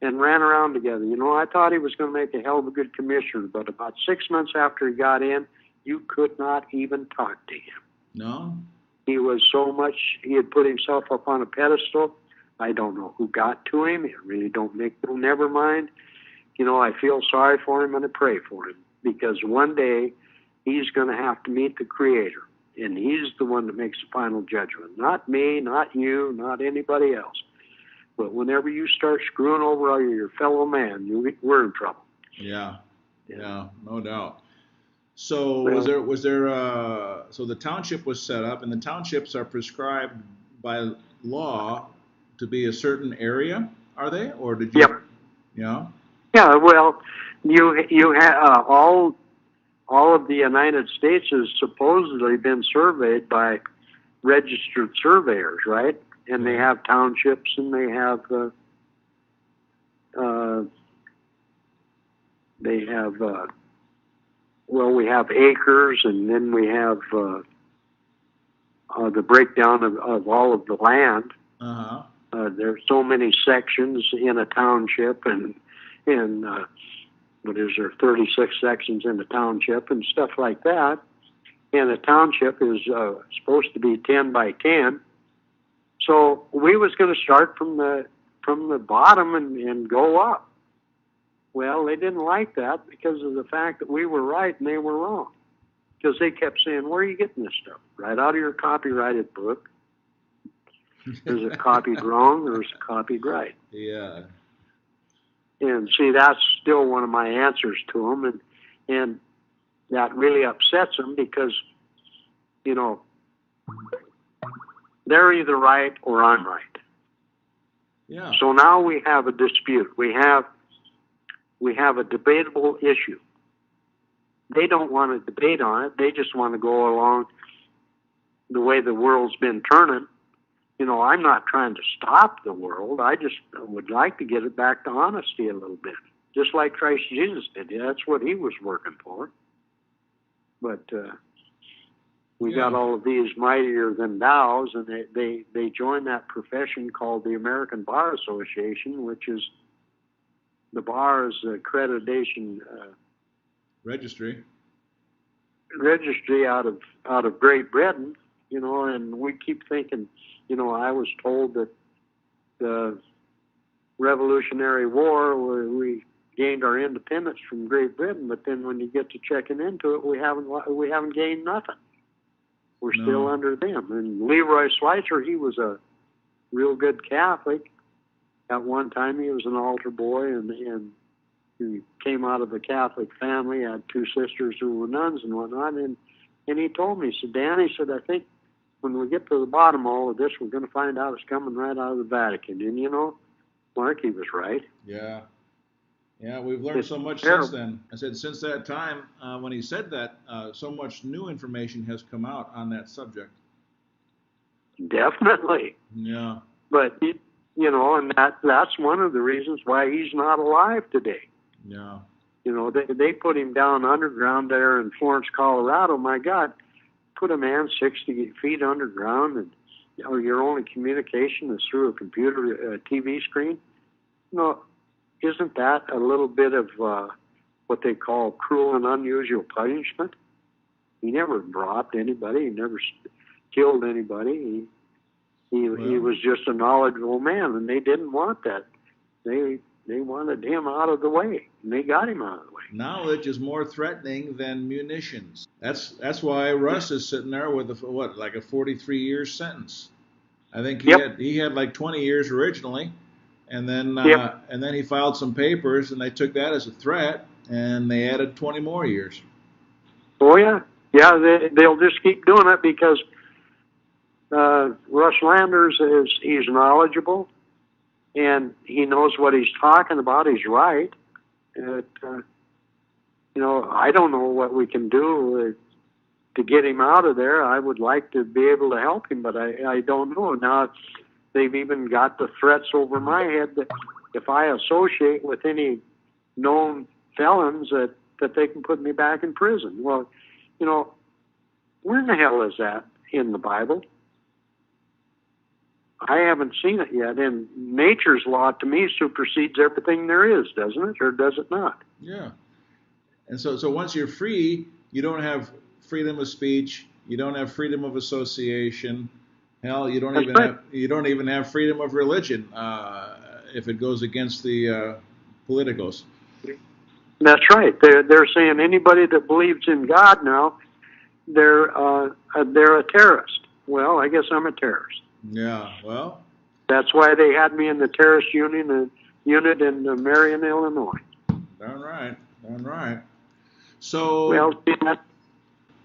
and ran around together. I thought he was going to make a hell of a good commissioner, but about 6 months after he got in, you could not even talk to him. No? He was so much, he had put himself up on a pedestal. I don't know who got to him. It really don't make no never mind. I feel sorry for him and I pray for him, because one day he's going to have to meet the Creator, and he's the one that makes the final judgment. Not me, not you, not anybody else. But whenever you start screwing over your fellow man, we're in trouble. Yeah, no doubt. So so the township was set up, and the townships are prescribed by law to be a certain area, are they? Or did you? Yep. Yeah. Yeah. Well, you have all of the United States has supposedly been surveyed by registered surveyors, right? And they have townships, and they have we have acres, and then we have the breakdown of all of the land. Uh-huh. There's so many sections in a township, and what is there, 36 sections in the township and stuff like that. And the township is supposed to be 10 by 10. So we was going to start from the bottom and go up. Well, they didn't like that because of the fact that we were right and they were wrong. Because they kept saying, "Where are you getting this stuff? Right out of your copyrighted book? Is it copied wrong or is it copied right?" Yeah. And see, that's still one of my answers to them, and that really upsets them because, they're either right or I'm right. Yeah. So now we have a dispute. We have a debatable issue. They don't want to debate on it. They just want to go along the way the world's been turning. I'm not trying to stop the world. I just would like to get it back to honesty a little bit, just like Christ Jesus did. That's what he was working for. But we got all of these mightier than thous, and they joined that profession called the American Bar Association, which is the bar's accreditation registry out of Great Britain. And we keep thinking. I was told that the Revolutionary War, we gained our independence from Great Britain, but then when you get to checking into it, we haven't gained nothing. We're still under them. And Leroy Schweitzer, he was a real good Catholic. At one time, he was an altar boy, and he came out of a Catholic family. Had two sisters who were nuns and whatnot. And he told me, he said, "Dan," he said, "I think when we get to the bottom of all of this, we're going to find out it's coming right out of the Vatican." And Mark, he was right. Yeah. Yeah, we've learned so much since then. I said since that time, when he said that, so much new information has come out on that subject. Definitely. Yeah. But, and that's one of the reasons why he's not alive today. Yeah. They put him down underground there in Florence, Colorado. My God, put a man 60 feet underground, and your only communication is through a computer, a TV screen. Isn't that a little bit of what they call cruel and unusual punishment? He never robbed anybody. He never killed anybody. He was just a knowledgeable man, and they didn't want that. They wanted him out of the way, and they got him out of the way. Knowledge is more threatening than munitions. That's why Russ is sitting there with a 43-year sentence. I think he had like 20 years originally, and then he filed some papers, and they took that as a threat, and they added 20 more years. Oh yeah. They'll just keep doing it because Russ Landers he's knowledgeable, and he knows what he's talking about. He's right. I don't know what we can do to get him out of there. I would like to be able to help him, but I don't know. Now they've even got the threats over my head that if I associate with any known felons that they can put me back in prison. Well, where in the hell is that in the Bible? I haven't seen it yet. And nature's law, to me, supersedes everything there is, doesn't it? Or does it not? Yeah. And so once you're free, you don't have freedom of speech. You don't have freedom of association. Hell, you don't even have freedom of religion if it goes against the politicos. That's right. They're saying anybody that believes in God now, they're a terrorist. Well, I guess I'm a terrorist. Yeah, well. That's why they had me in the terrorist unit in Marion, Illinois. Darn right. So,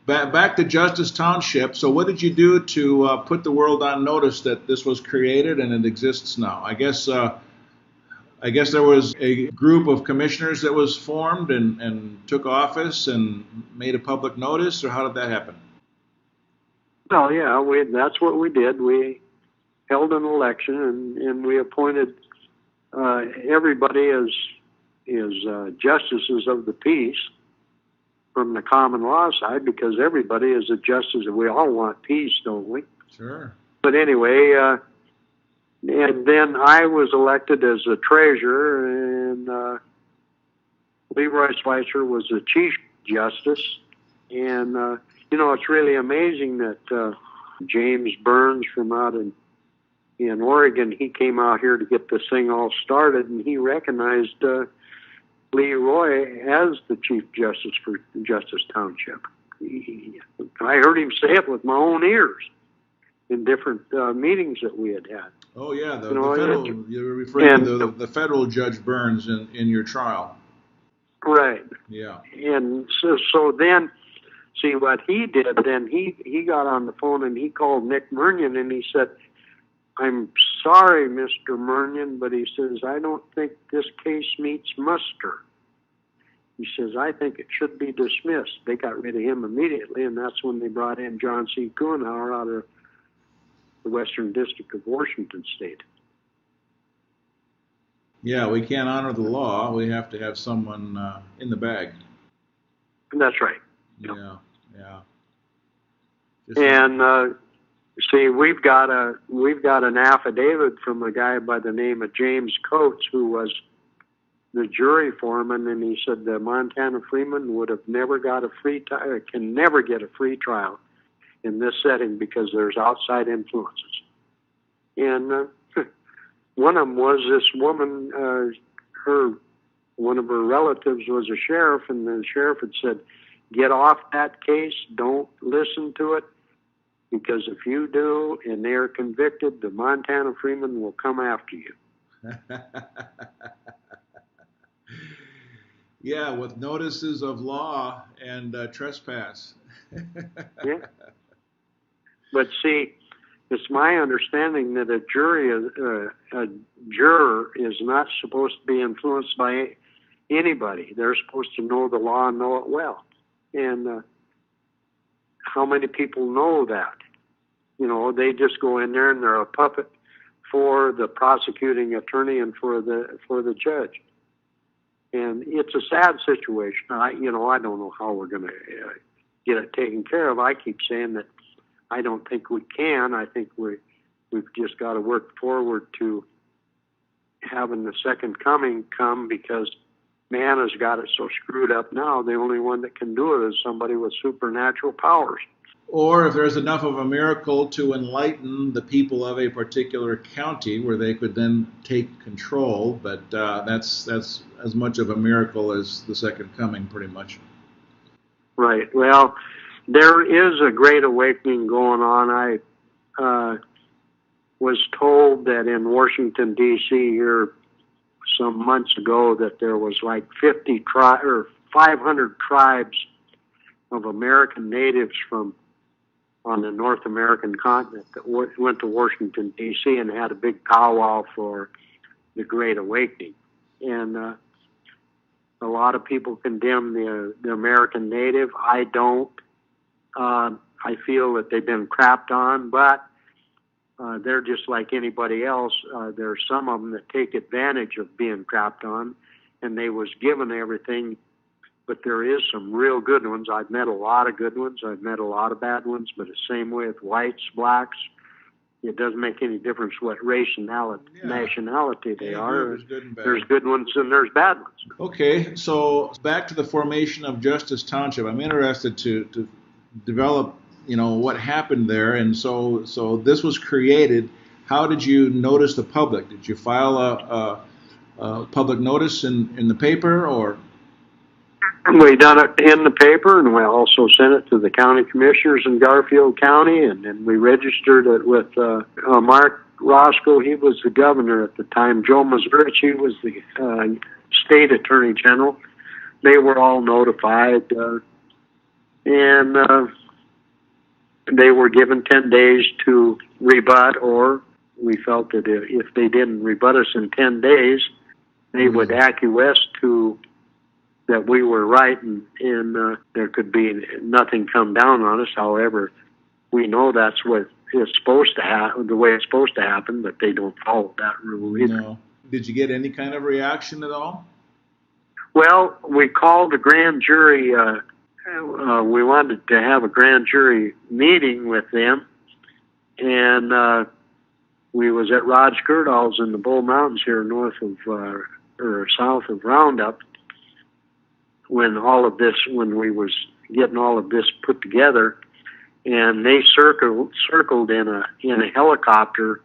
back to Justice Township. So what did you do to put the world on notice that this was created and it exists now? I guess there was a group of commissioners that was formed and took office and made a public notice, or how did that happen? Oh, yeah, that's what we did. We held an election, and we appointed everybody as justices of the peace from the common law side, because everybody is a justice. We all want peace, don't we? Sure. But anyway, and then I was elected as a treasurer, and Leroy Schweitzer was the chief justice. And, it's really amazing that James Burns from out in Oregon, he came out here to get this thing all started, and he recognized Leroy as the Chief Justice for Justice Township. I heard him say it with my own ears in different meetings that we had had. Oh, yeah, you're referring to the federal Judge Burns in your trial. Right. Yeah. And so then, see what he did, then he got on the phone and he called Nick Murnion and he said, "I'm sorry, Mr. Murnion, but he says, I don't think this case meets muster." He says, "I think it should be dismissed." They got rid of him immediately, and that's when they brought in John C. Kuhnhauer out of the Western District of Washington State. Yeah, we can't honor the law. We have to have someone in the bag. That's right. Yeah. See, we've got an affidavit from a guy by the name of James Coates, who was the jury foreman, and he said the Montana Freemen would have never got can never get a free trial in this setting because there's outside influences. And one of them was this woman. One of her relatives was a sheriff, and the sheriff had said, "Get off that case. Don't listen to it. Because if you do and they are convicted, the Montana Freemen will come after you." Yeah, with notices of law and trespass. Yeah. But see, it's my understanding that a juror is not supposed to be influenced by anybody. They're supposed to know the law and know it well. And how many people know that? You know, they just go in there and they're a puppet for the prosecuting attorney and for the judge. And it's a sad situation. I don't know how we're going to get it taken care of. I keep saying that I don't think we can. I think we've just got to work forward to having the second coming come, because man has got it so screwed up now. The only one that can do it is somebody with supernatural powers. Or if there's enough of a miracle to enlighten the people of a particular county where they could then take control, but that's as much of a miracle as the second coming, pretty much. Right. Well, there is a great awakening going on. I was told that in Washington, D.C. here some months ago that there was like 500 tribes of American natives on the North American continent that went to Washington, D.C. and had a big powwow for the Great Awakening. And a lot of people condemn the American native. I don't. I feel that they've been crapped on, but they're just like anybody else. There's some of them that take advantage of being crapped on, and they was given everything. But there is some real good ones. I've met a lot of good ones. I've met a lot of bad ones, but the same way with whites, blacks. It doesn't make any difference what race and nationality they are. There's good ones and there's bad ones. Okay, so back to the formation of Justice Township. I'm interested to develop, what happened there. And so this was created. How did you notice the public? Did you file a public notice in the paper, or? We done it in the paper, and we also sent it to the county commissioners in Garfield County, and then we registered it with Mark Roscoe. He was the governor at the time. Joe Mazurych, he was the state attorney general. They were all notified, and they were given 10 days to rebut, or we felt that if they didn't rebut us in 10 days, they would acquiesce to that we were right, and there could be nothing come down on us. However, we know that's what is supposed to happen, the way it's supposed to happen, but they don't follow that rule either. No. Did you get any kind of reaction at all? Well, we called a grand jury. We wanted to have a grand jury meeting with them, and we was at Rod Skirdahl's in the Bull Mountains here north of or south of Roundup, when we was getting all of this put together, and they circled in a helicopter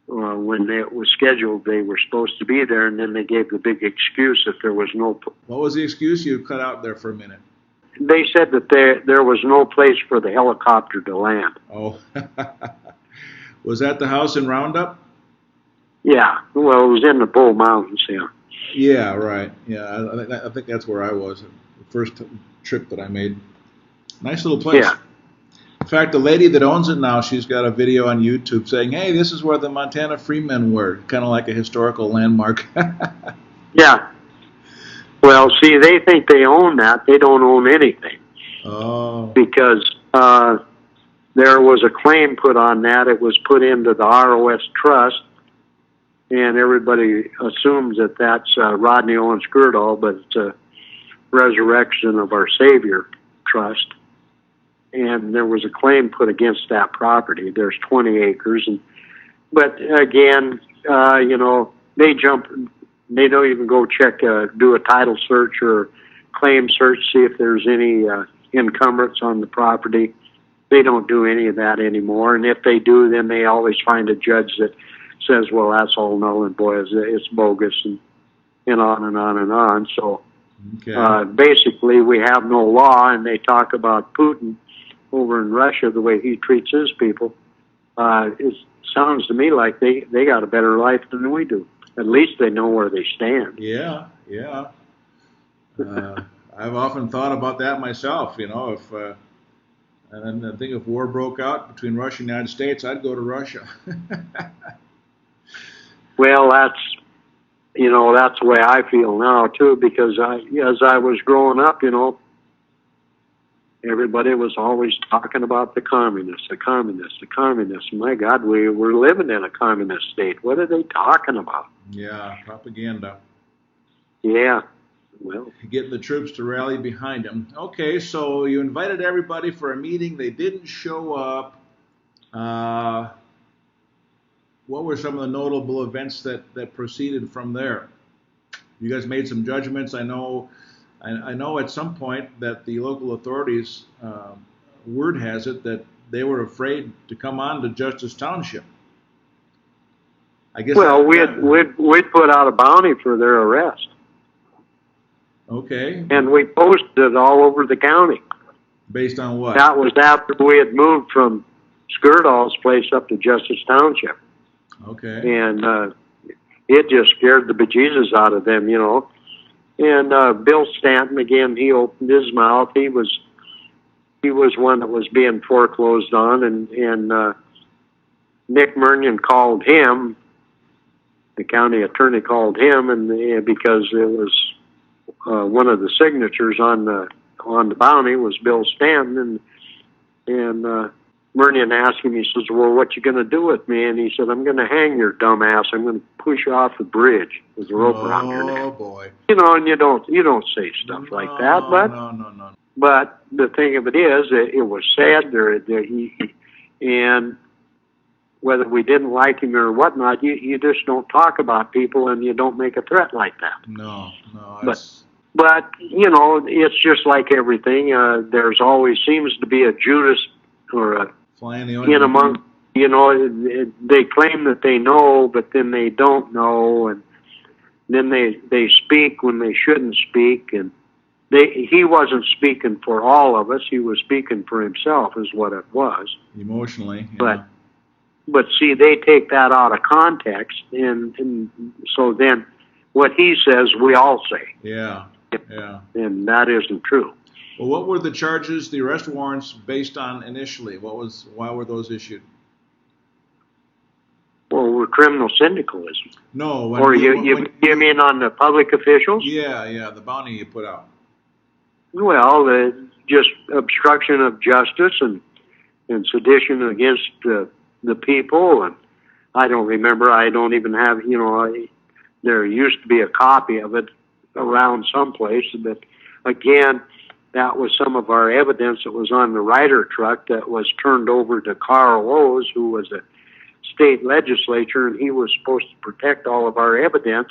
when it was scheduled. They were supposed to be there, and then they gave the big excuse that there was no. What was the excuse? You cut out there for a minute. They said that there was no place for the helicopter to land. Oh, was that the house in Roundup? Yeah, well, it was in the Bull Mountains, yeah. Yeah, right. Yeah, I think that's where I was the first trip that I made. Nice little place. Yeah. In fact, the lady that owns it now, she's got a video on YouTube saying, "Hey, this is where the Montana Freemen were," kind of like a historical landmark. Yeah. Well, see, they think they own that. They don't own anything. Oh. Because there was a claim put on that. It was put into the ROS Trust, and everybody assumes that that's Rodney Owen Skirdahl, but it's a Resurrection of Our Savior Trust. And there was a claim put against that property. There's 20 acres. But again, they don't even go check, do a title search or claim search, see if there's any encumbrance on the property. They don't do any of that anymore. And if they do, then they always find a judge that says, well, that's all null and void, it's bogus, and on and on and on. So basically we have no law, and they talk about Putin over in Russia, the way he treats his people. It sounds to me like they got a better life than we do. At least they know where they stand. Yeah. I've often thought about that myself, if and I think if war broke out between Russia and the United States, I'd go to Russia. Well, that's the way I feel now too, because as I was growing up, everybody was always talking about the communists, the communists, the communists. My God, we're living in a communist state. What are they talking about? Yeah, propaganda. Yeah, well. Getting the troops to rally behind him. Okay, so you invited everybody for a meeting. They didn't show up. What were some of the notable events that proceeded from there? You guys made some judgments. I know at some point that the local authorities, word has it that they were afraid to come on to Justice Township. I guess. Well, we'd put out a bounty for their arrest. Okay. And we posted it all over the county. Based on what? That was after we had moved from Skirdall's place up to Justice Township. Okay. And it just scared the bejesus out of them, you know. And Bill Stanton, again, he opened his mouth. He was one that was being foreclosed on, and Nick Murnion called him. The county attorney called him, and because it was one of the signatures on the bounty was Bill Stanton, and Murnion asked him. He says, "Well, what you going to do with me?" And he said, "I'm going to hang your dumb ass. I'm going to push you off the bridge with a rope around your neck." Oh boy! You know, and you don't say stuff like that, but no. But the thing of it is, it was sad. And whether we didn't like him or whatnot, you just don't talk about people, and you don't make a threat like that. No. But you know, it's just like everything. There's always seems to be a Judas or a in among. You know, they claim that they know, but then they don't know, and then they speak when they shouldn't speak, and he wasn't speaking for all of us. He was speaking for himself, is what it was. Emotionally, yeah. But see, they take that out of context, and so then what he says, we all say. Yeah. And that isn't true. Well, what were the charges, the arrest warrants, based on initially? Why were those issued? Well, we're criminal syndicalism. No. You mean on the public officials? Yeah, the bounty you put out. Well, just obstruction of justice and sedition against the people, and I don't remember. I don't even have, you know, there used to be a copy of it around someplace, but again, that was some of our evidence that was on the Ryder truck that was turned over to Carl O's, who was a state legislature, and he was supposed to protect all of our evidence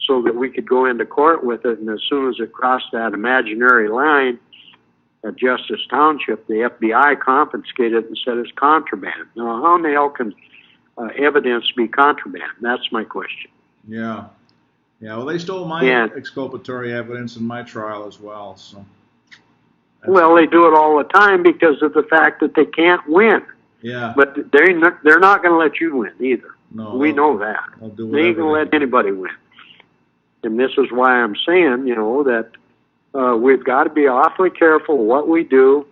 so that we could go into court with it, and as soon as it crossed that imaginary line at Justice Township, the FBI confiscated it and said it's contraband. Now, how in the hell can evidence be contraband? That's my question. Yeah, well, they stole my exculpatory evidence in my trial as well, so. Well, they do it all the time because of the fact that they can't win. Yeah. But they're not going to let you win either. No. We know that. They ain't going to let anybody win. And this is why I'm saying, you know, that we've got to be awfully careful what we do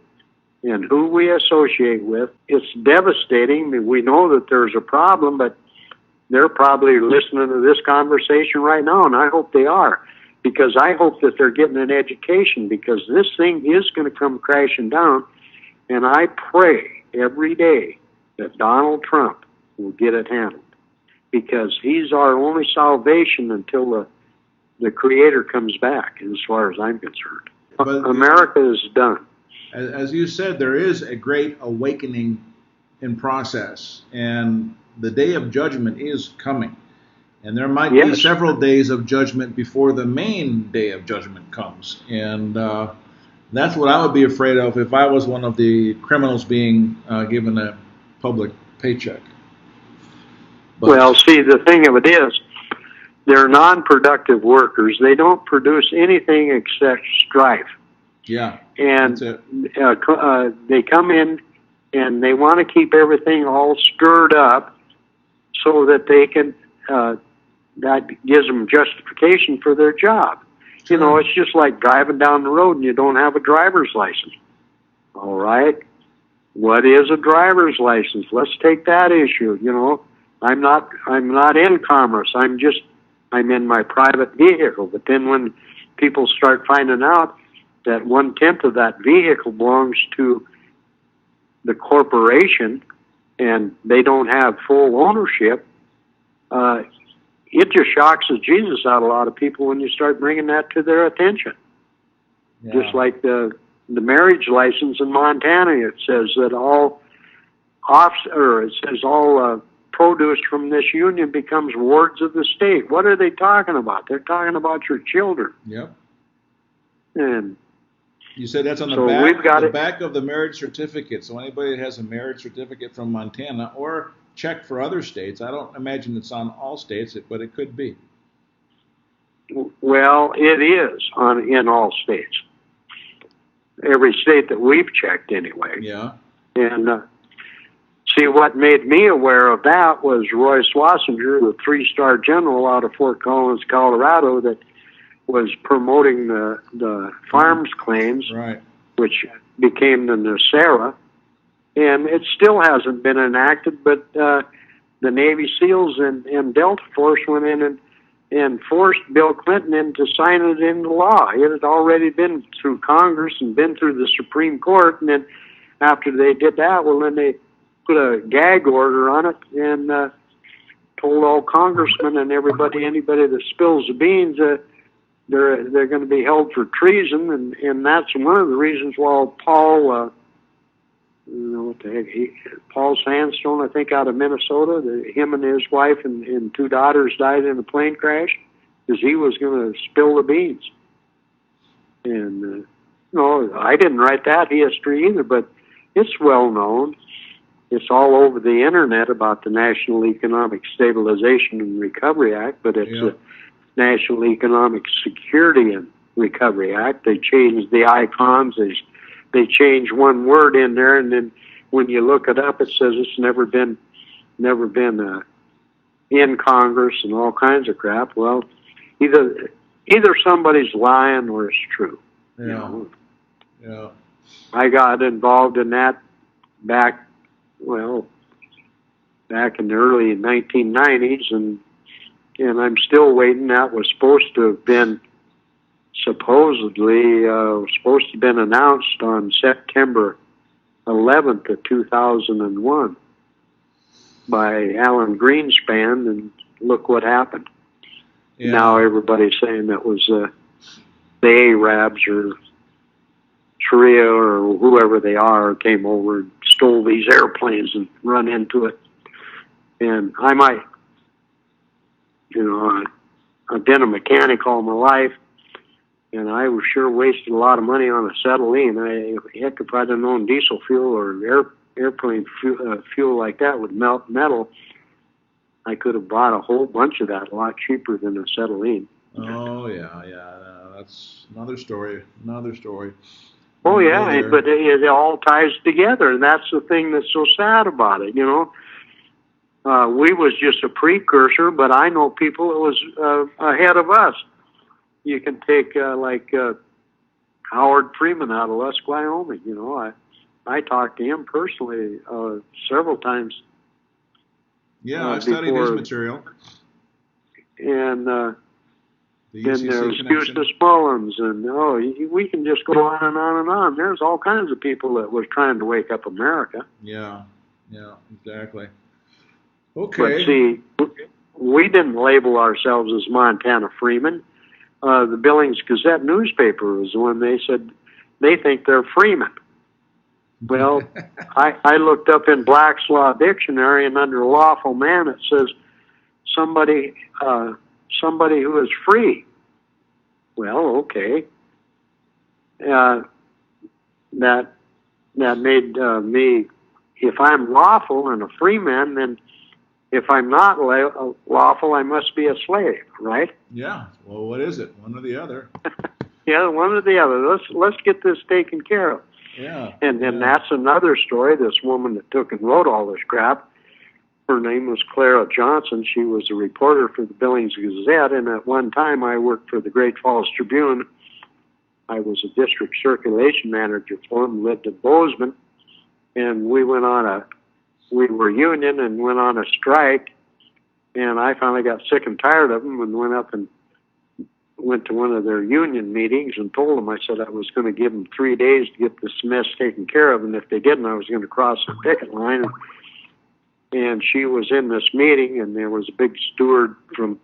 and who we associate with. It's devastating. We know that there's a problem, but they're probably listening to this conversation right now, and I hope they are, because I hope that they're getting an education, because this thing is going to come crashing down, and I pray every day that Donald Trump will get it handled, because he's our only salvation until the Creator comes back, as far as I'm concerned. But America is done. As you said, there is a great awakening in process, and the day of judgment is coming. And there might be several days of judgment before the main day of judgment comes. And that's what I would be afraid of if I was one of the criminals being given a public paycheck. But, well, see, the thing of it is, they're non-productive workers. They don't produce anything except strife. Yeah. And they come in and they want to keep everything all stirred up so that they can, that gives them justification for their job. You know, it's just like driving down the road and you don't have a driver's license. All right? What is a driver's license? Let's take that issue. You know, I'm not in commerce. I'm in my private vehicle. But then when people start finding out that 1/10 of that vehicle belongs to the corporation and they don't have full ownership, it just shocks the Jesus out of a lot of people when you start bringing that to their attention. Yeah. Just like the marriage license in Montana, it says that all produce from this union becomes wards of the state. What are they talking about? They're talking about your children. Yep. And you said that's on the back of the marriage certificate. So anybody that has a marriage certificate from Montana or check for other states, I don't imagine it's on all states, but it could be. Well, it is in all states. Every state that we've checked anyway. Yeah. And see, what made me aware of that was Roy Swasinger, the 3-star general out of Fort Collins, Colorado, that was promoting the farms claims, right, which became the NESARA. And it still hasn't been enacted, but the Navy SEALs and Delta Force went in and forced Bill Clinton into signing it into law. It had already been through Congress and been through the Supreme Court, and then after they did that, well, then they put a gag order on it and told all congressmen and anybody that spills the beans, they're going to be held for treason, and that's one of the reasons why Paul, Paul Sandstone, I think, out of Minnesota, him and his wife and 2 daughters died in a plane crash, because he was going to spill the beans. And I didn't write that history either, but it's well known. It's all over the internet about the National Economic Stabilization and Recovery Act, but it's the National Economic Security and Recovery Act. They changed the icons. They changed one word in there, and then when you look it up, it says it's never been in Congress and all kinds of crap. Well, either somebody's lying or it's true. Yeah. Yeah. I got involved in that back in the early 1990s, and I'm still waiting. That was supposed to have been announced on September 11th of 2001 by Alan Greenspan, and look what happened. Yeah. Now everybody's saying that was the Arabs or Sharia or whoever they are came over and stole these airplanes and run into it. And I might, I've been a mechanic all my life, and I was sure wasted a lot of money on acetylene. Heck, if I'd have known diesel fuel or airplane fuel like that would melt metal, I could have bought a whole bunch of that a lot cheaper than acetylene. Oh, yeah. That's another story. Oh, yeah, but it all ties together, and that's the thing that's so sad about it, We was just a precursor, but I know people that was ahead of us. You can take Howard Freeman out of Lusk, Wyoming. I talked to him personally several times. Yeah, I studied his material. And then there's Eustace Mullins, and we can just go on and on and on. There's all kinds of people that was trying to wake up America. Yeah, exactly. Okay. But see, we didn't label ourselves as Montana Freemen. The Billings Gazette newspaper was the one. They said they think they're Freemen. Well, I looked up in Black's Law Dictionary, and under lawful man it says somebody who is free. Well, okay. That made me, if I'm lawful and a free man, then if I'm not lawful, I must be a slave, right? Yeah. Well, what is it? One or the other. Yeah, one or the other. Let's get this taken care of. Yeah. And then that's another story. This woman that took and wrote all this crap, her name was Clara Johnson. She was a reporter for the Billings Gazette, and at one time I worked for the Great Falls Tribune. I was a district circulation manager for them, lived in Bozeman, and we were union and went on a strike, and I finally got sick and tired of them and went up and went to one of their union meetings and told them, I said I was going to give them 3 days to get this mess taken care of, and if they didn't, I was going to cross the picket line. And she was in this meeting, and there was a big steward from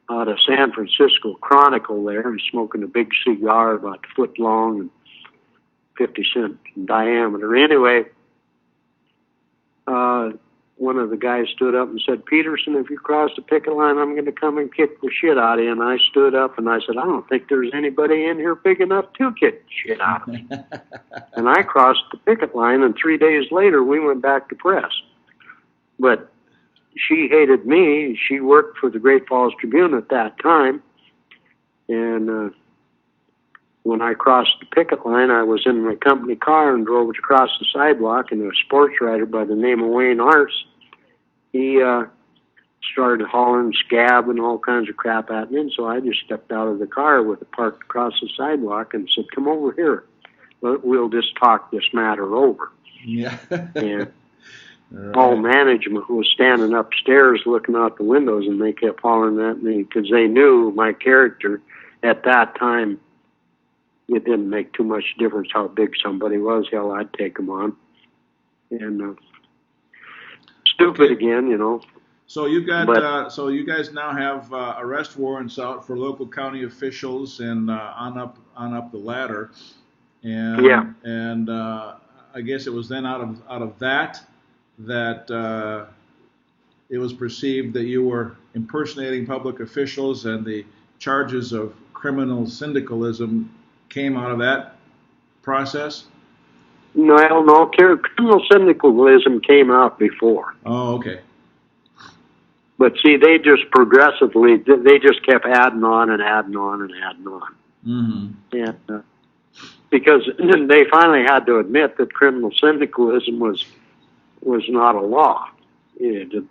out of San Francisco Chronicle there, and smoking a big cigar about a foot long and 50 cents in diameter. Anyway, one of the guys stood up and said, Petersen, if you cross the picket line, I'm going to come and kick the shit out of you. And I stood up and I said, I don't think there's anybody in here big enough to kick the shit out of me. And I crossed the picket line, and 3 days later, we went back to press. But she hated me. She worked for the Great Falls Tribune at that time. And when I crossed the picket line, I was in my company car and drove across the sidewalk, and a sports writer by the name of Wayne Arts, he started hollering scab and all kinds of crap at me. And so I just stepped out of the car with it parked across the sidewalk and said, come over here. We'll just talk this matter over. Yeah. And right. all management was standing upstairs looking out the windows, and they kept hollering at me because they knew my character at that time. It didn't make too much difference how big somebody was. Hell, I'd take them on. And stupid again, you know. So you got so you guys now have arrest warrants out for local county officials and on up the ladder. And yeah. And I guess it was then out of that it was perceived that you were impersonating public officials, and the charges of criminal syndicalism came out of that process? No, criminal syndicalism came out before. Oh, okay. But see, they just progressively, they just kept adding on and adding on and adding on. Mm-hmm. And because they finally had to admit that criminal syndicalism was not a law. It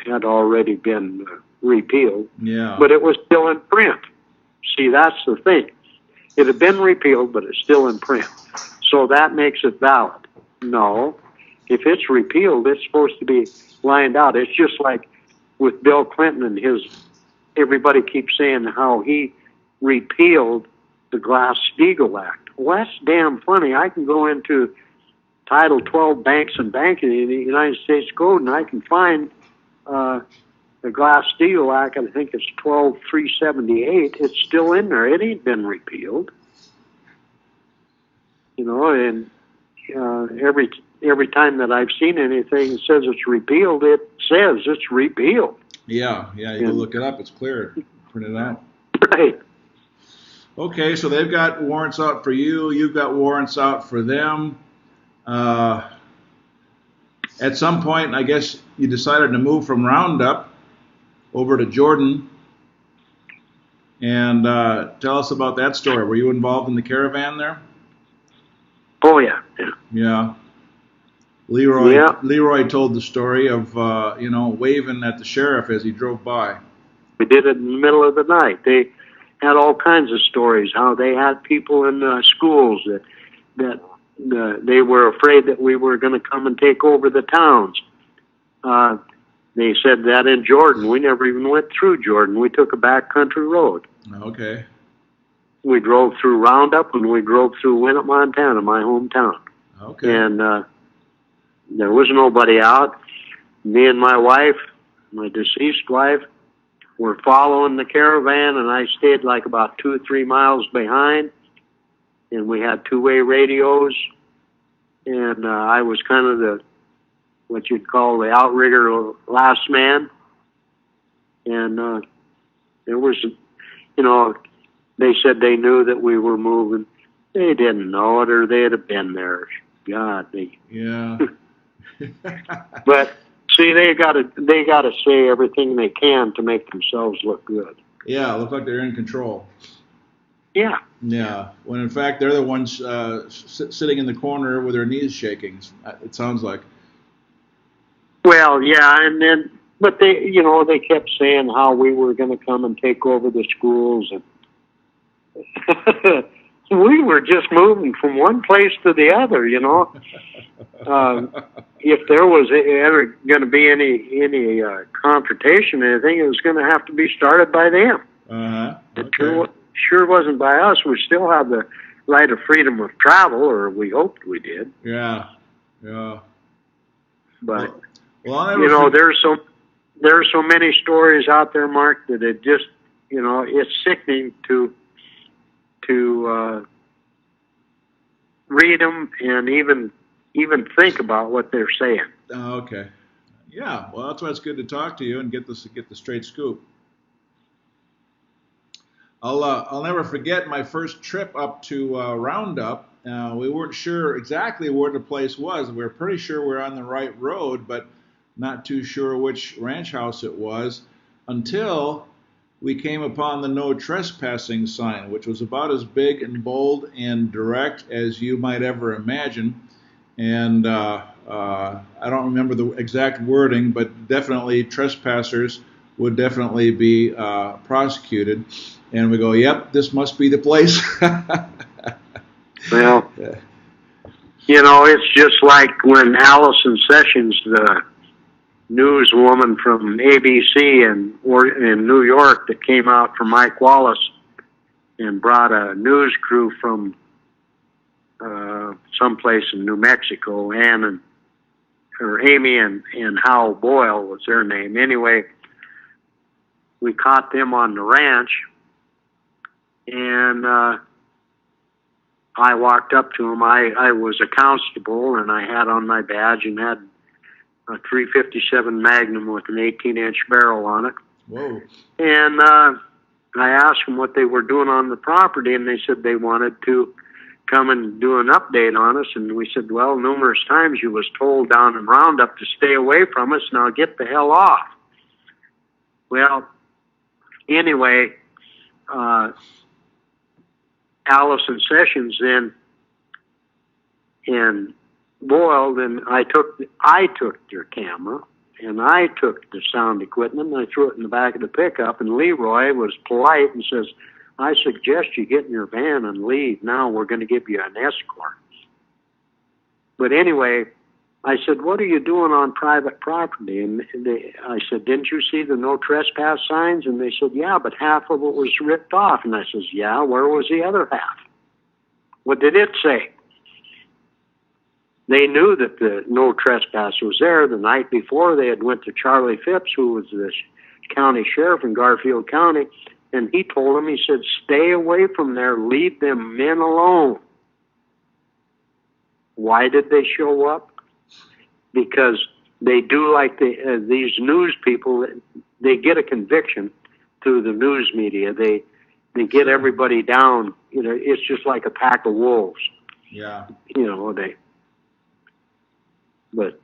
had already been repealed. Yeah. But it was still in print. See, that's the thing. It had been repealed, but it's still in print. So that makes it valid. No. If it's repealed, it's supposed to be lined out. It's just like with Bill Clinton and everybody keeps saying how he repealed the Glass-Steagall Act. Well, that's damn funny. I can go into Title 12 Banks and Banking in the United States Code, and I can find the Glass-Steagall Act. I think it's 12378. It's still in there. It ain't been repealed. You know, and every time that I've seen anything that says it's repealed, it says it's repealed. Yeah, you can look it up. It's clear. Print it out. Right. Okay, so they've got warrants out for you. You've got warrants out for them. At some point, I guess you decided to move from Roundup over to Jordan. And tell us about that story. Were you involved in the caravan there? Oh, yeah. Yeah. Leroy told the story of, waving at the sheriff as he drove by. We did it in the middle of the night. They had all kinds of stories, how they had people in schools that they were afraid that we were going to come and take over the towns. They said that in Jordan. We never even went through Jordan. We took a backcountry road. Okay. We drove through Roundup, and we drove through Winnett, Montana, my hometown. Okay. And there was nobody out. Me and my wife, my deceased wife, were following the caravan, and I stayed like about 2 or 3 miles behind. And we had two-way radios, and I was kind of what you'd call the outrigger last man. And there was, they said they knew that we were moving. They didn't know it, or they'd have been there. God, yeah. But see, they gotta say everything they can to make themselves look good. Yeah, look like they're in control. Yeah. Yeah. When in fact they're the ones sitting in the corner with their knees shaking. It sounds like. Well, yeah, but they kept saying how we were going to come and take over the schools, and we were just moving from one place to the other, If there was ever going to be any confrontation or anything, it was going to have to be started by them. Uh-huh. Okay. sure wasn't by us. We still have the right of freedom of travel, or we hoped we did. Yeah, yeah. But well, I'll never you know, there's so many stories out there, Mark, that it just, you know, it's sickening to read them and even think about what they're saying. Okay. Yeah, well, that's why it's good to talk to you and get the straight scoop. I'll never forget my first trip up to Roundup. We weren't sure exactly where the place was. We were pretty sure we were on the right road, but not too sure which ranch house it was until we came upon the no trespassing sign, which was about as big and bold and direct as you might ever imagine. And I don't remember the exact wording, but definitely trespassers would definitely be prosecuted. And we go, yep, this must be the place. Well, you know, it's just like when Allison Sessions, the newswoman from ABC in New York that came out for Mike Wallace and brought a news crew from someplace in New Mexico, Amy and Hal Boyle was their name. Anyway, we caught them on the ranch, and I walked up to them. I was a constable, and I had on my badge and had a .357 Magnum with an 18-inch barrel on it. Whoa. And I asked them what they were doing on the property, and they said they wanted to come and do an update on us. And we said, well, numerous times you was told down in Roundup to stay away from us. Now get the hell off. Well, anyway, Allison Sessions then and Boyle, and I took their camera and I took the sound equipment and I threw it in the back of the pickup, and Leroy was polite and says, I suggest you get in your van and leave. Now we're going to give you an escort. But anyway, I said, what are you doing on private property? And I said, didn't you see the no trespass signs? And they said, yeah, but half of it was ripped off. And I says, yeah, where was the other half? What did it say? They knew that the no trespass was there. The night before, they had went to Charlie Phipps, who was the county sheriff in Garfield County, and he told them, he said, stay away from there, leave them men alone. Why did they show up? Because they do like these news people, they get a conviction through the news media. They get everybody down. You know, it's just like a pack of wolves. Yeah. You know, but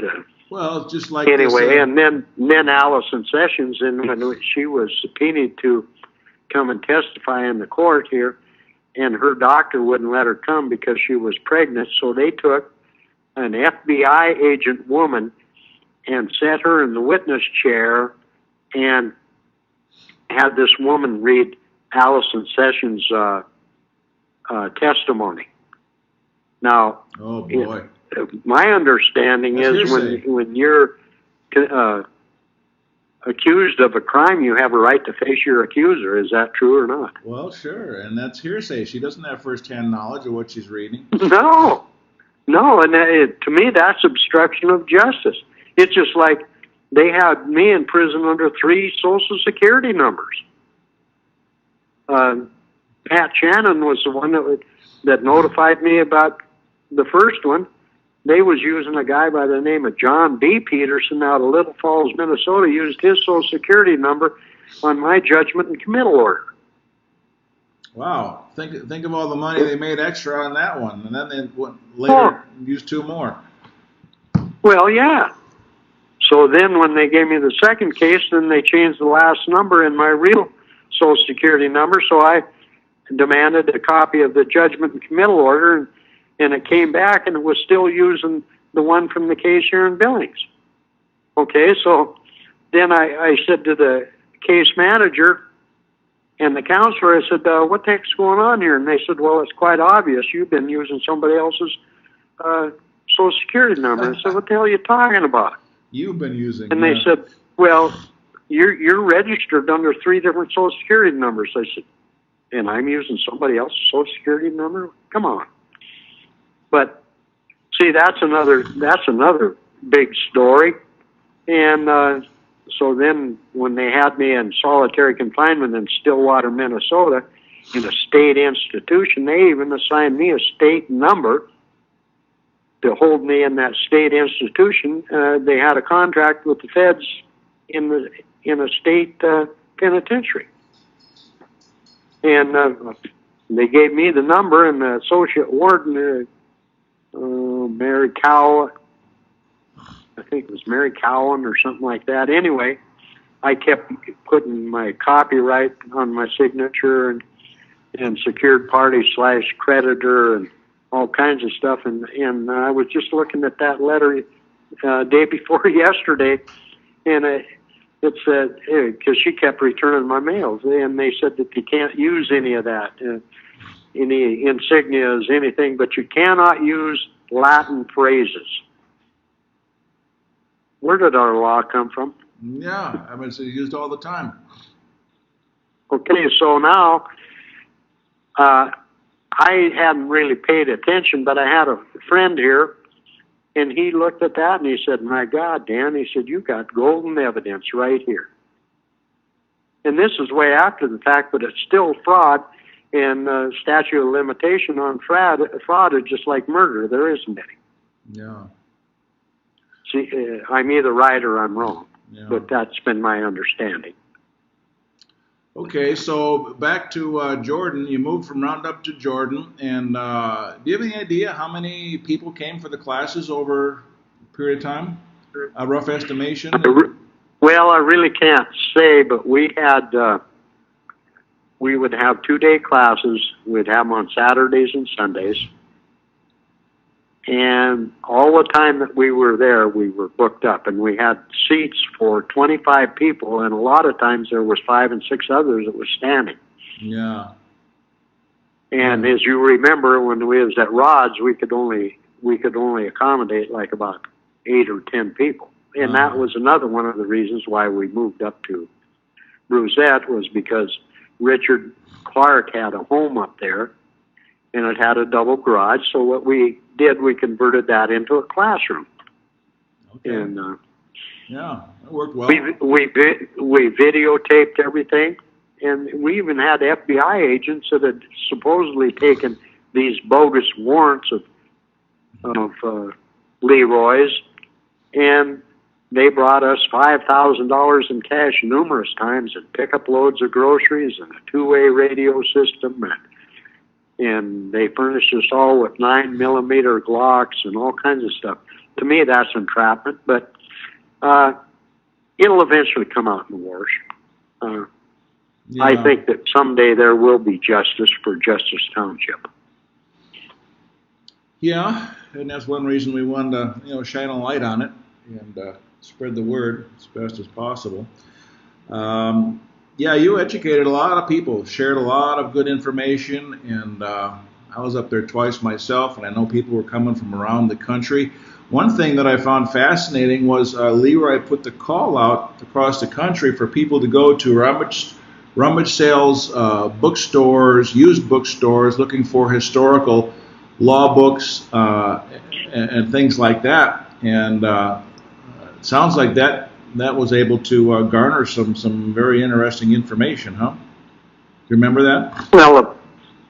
well, just like anyway, this, and then Allison Sessions, and when she was subpoenaed to come and testify in the court here, and her doctor wouldn't let her come because she was pregnant, so they took an FBI agent woman and set her in the witness chair and had this woman read Allison Sessions' testimony. Now, oh boy. My understanding is when you're accused of a crime, you have a right to face your accuser. Is that true or not? Well, sure, and that's hearsay. She doesn't have firsthand knowledge of what she's reading. No, and to me, that's obstruction of justice. It's just like they had me in prison under 3 Social Security numbers. Pat Shannon was the one that notified me about the first one. They was using a guy by the name of John B. Petersen out of Little Falls, Minnesota, used his Social Security number on my judgment and committal order. Wow. Think of all the money they made extra on that one, and then they later used 2 more. Well, yeah. So then when they gave me the second case, then they changed the last number in my real Social Security number, so I demanded a copy of the judgment and committal order, and it came back, and it was still using the one from the case here in Billings. Okay, so then I said to the case manager and the counselor, I said, what the heck's going on here? And they said, well, it's quite obvious. You've been using somebody else's Social Security number. I said, what the hell are you talking about? You've been using. And they said, well, you're registered under 3 different Social Security numbers. I said, and I'm using somebody else's Social Security number. Come on. But see, that's another big story. And so then when they had me in solitary confinement in Stillwater, Minnesota, in a state institution, they even assigned me a state number to hold me in that state institution. They had a contract with the feds in a state penitentiary. And they gave me the number, and the associate warden, Mary Kahl, I think it was Mary Cowan or something like that. Anyway, I kept putting my copyright on my signature and secured party / creditor and all kinds of stuff. And I was just looking at that letter day before yesterday, and it said, because she kept returning my mails, and they said that you can't use any of that, any insignias, anything, but you cannot use Latin phrases. Where did our law come from? Yeah, I mean, it's used all the time. Okay, so now I hadn't really paid attention, but I had a friend here, and he looked at that and he said, "My God, Dan," he said, "you got golden evidence right here." And this is way after the fact, but it's still fraud, and statute of limitation on fraud is just like murder. There isn't any. Yeah. See, I'm either right or I'm wrong, Yeah. but that's been my understanding. Okay, so back to Jordan. You moved from Roundup to Jordan, and do you have any idea how many people came for the classes over a period of time? A rough estimation? Well, I really can't say, but we would have 2-day classes. We'd have them on Saturdays and Sundays. And all the time that we were there, we were booked up, and we had seats for 25 people, and a lot of times there was 5 and 6 others that was standing. Yeah. And as you remember, when we was at Rods, we could only accommodate like about 8 or 10 people, and that was another one of the reasons why we moved up to Bruzette, was because Richard Clark had a home up there, and it had a double garage. So what we did, we converted that into a classroom. Okay. And yeah, it worked well. we videotaped everything, and we even had FBI agents that had supposedly taken these bogus warrants of Leroy's, and they brought us $5,000 in cash numerous times, and pickup loads of groceries, and a 2-way radio system, and they furnished us all with 9mm Glocks and all kinds of stuff. To me, that's entrapment, but it'll eventually come out in the wash. Yeah. I think that someday there will be justice for Justice Township. Yeah, and that's one reason we wanted to, shine a light on it and spread the word as best as possible. Yeah, you educated a lot of people, shared a lot of good information, and I was up there twice myself, and I know people were coming from around the country. One thing that I found fascinating was Leroy put the call out across the country for people to go to rummage sales, bookstores, used bookstores, looking for historical law books and things like that. And it sounds like that was able to garner some very interesting information, huh? Do you remember that? Well,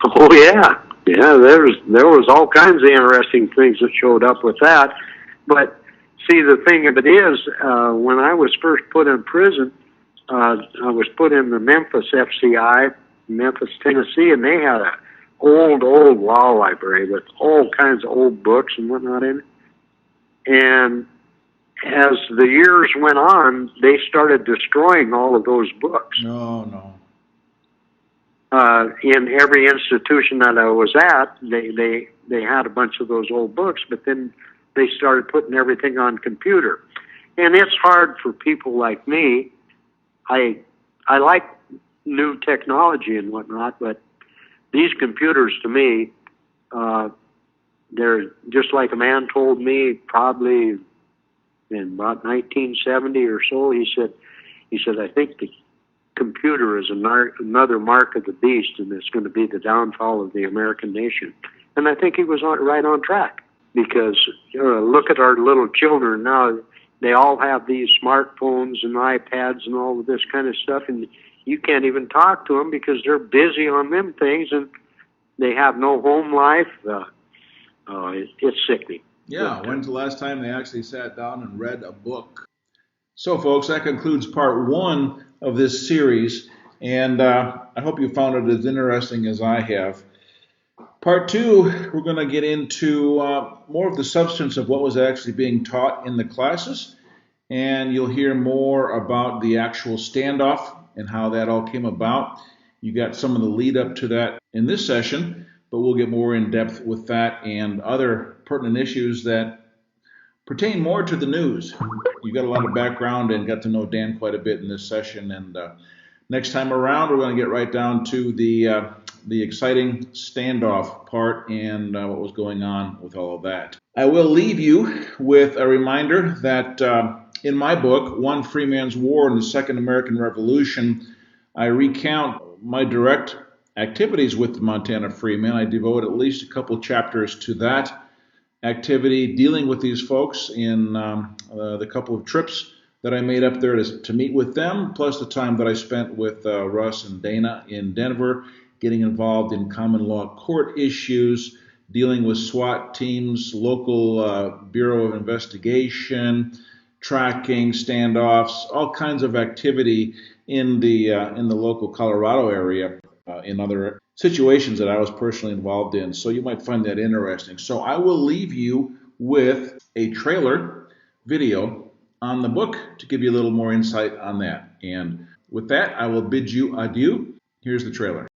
oh yeah. There was all kinds of interesting things that showed up with that. But see, the thing of it is, when I was first put in prison, I was put in the Memphis FCI, Memphis, Tennessee, and they had a old law library with all kinds of old books and whatnot in it. And as the years went on, they started destroying all of those books. No. In every institution that I was at, they had a bunch of those old books, but then they started putting everything on computer. And it's hard for people like me. I like new technology and whatnot, but these computers to me, they're just like a man told me probably in about 1970 or so. He said, I think computer is another mark of the beast, and it's going to be the downfall of the American nation. And I think he was right on track, because look at our little children now. They all have these smartphones and iPads and all of this kind of stuff, and you can't even talk to them because they're busy on them things, and they have no home life. It's sickening. Yeah, when's the last time they actually sat down and read a book? So, folks, that concludes part 1 of this series, and I hope you found it as interesting as I have. Part 2, we're going to get into more of the substance of what was actually being taught in the classes, and you'll hear more about the actual standoff and how that all came about. You got some of the lead up to that in this session, but we'll get more in depth with that and other pertinent issues that pertain more to the news. You got a lot of background and got to know Dan quite a bit in this session, and next time around we're going to get right down to the exciting standoff part and what was going on with all of that. I will leave you with a reminder that in my book, One Free Man's War in the Second American Revolution, I recount my direct activities with the Montana Freemen. I devote at least a couple chapters to that activity, dealing with these folks in the couple of trips that I made up there to meet with them, plus the time that I spent with Russ and Dana in Denver, getting involved in common law court issues, dealing with SWAT teams, local Bureau of Investigation, tracking, standoffs, all kinds of activity in the local Colorado area, in other situations that I was personally involved in. So you might find that interesting. So I will leave you with a trailer video on the book to give you a little more insight on that. And with that, I will bid you adieu. Here's the trailer.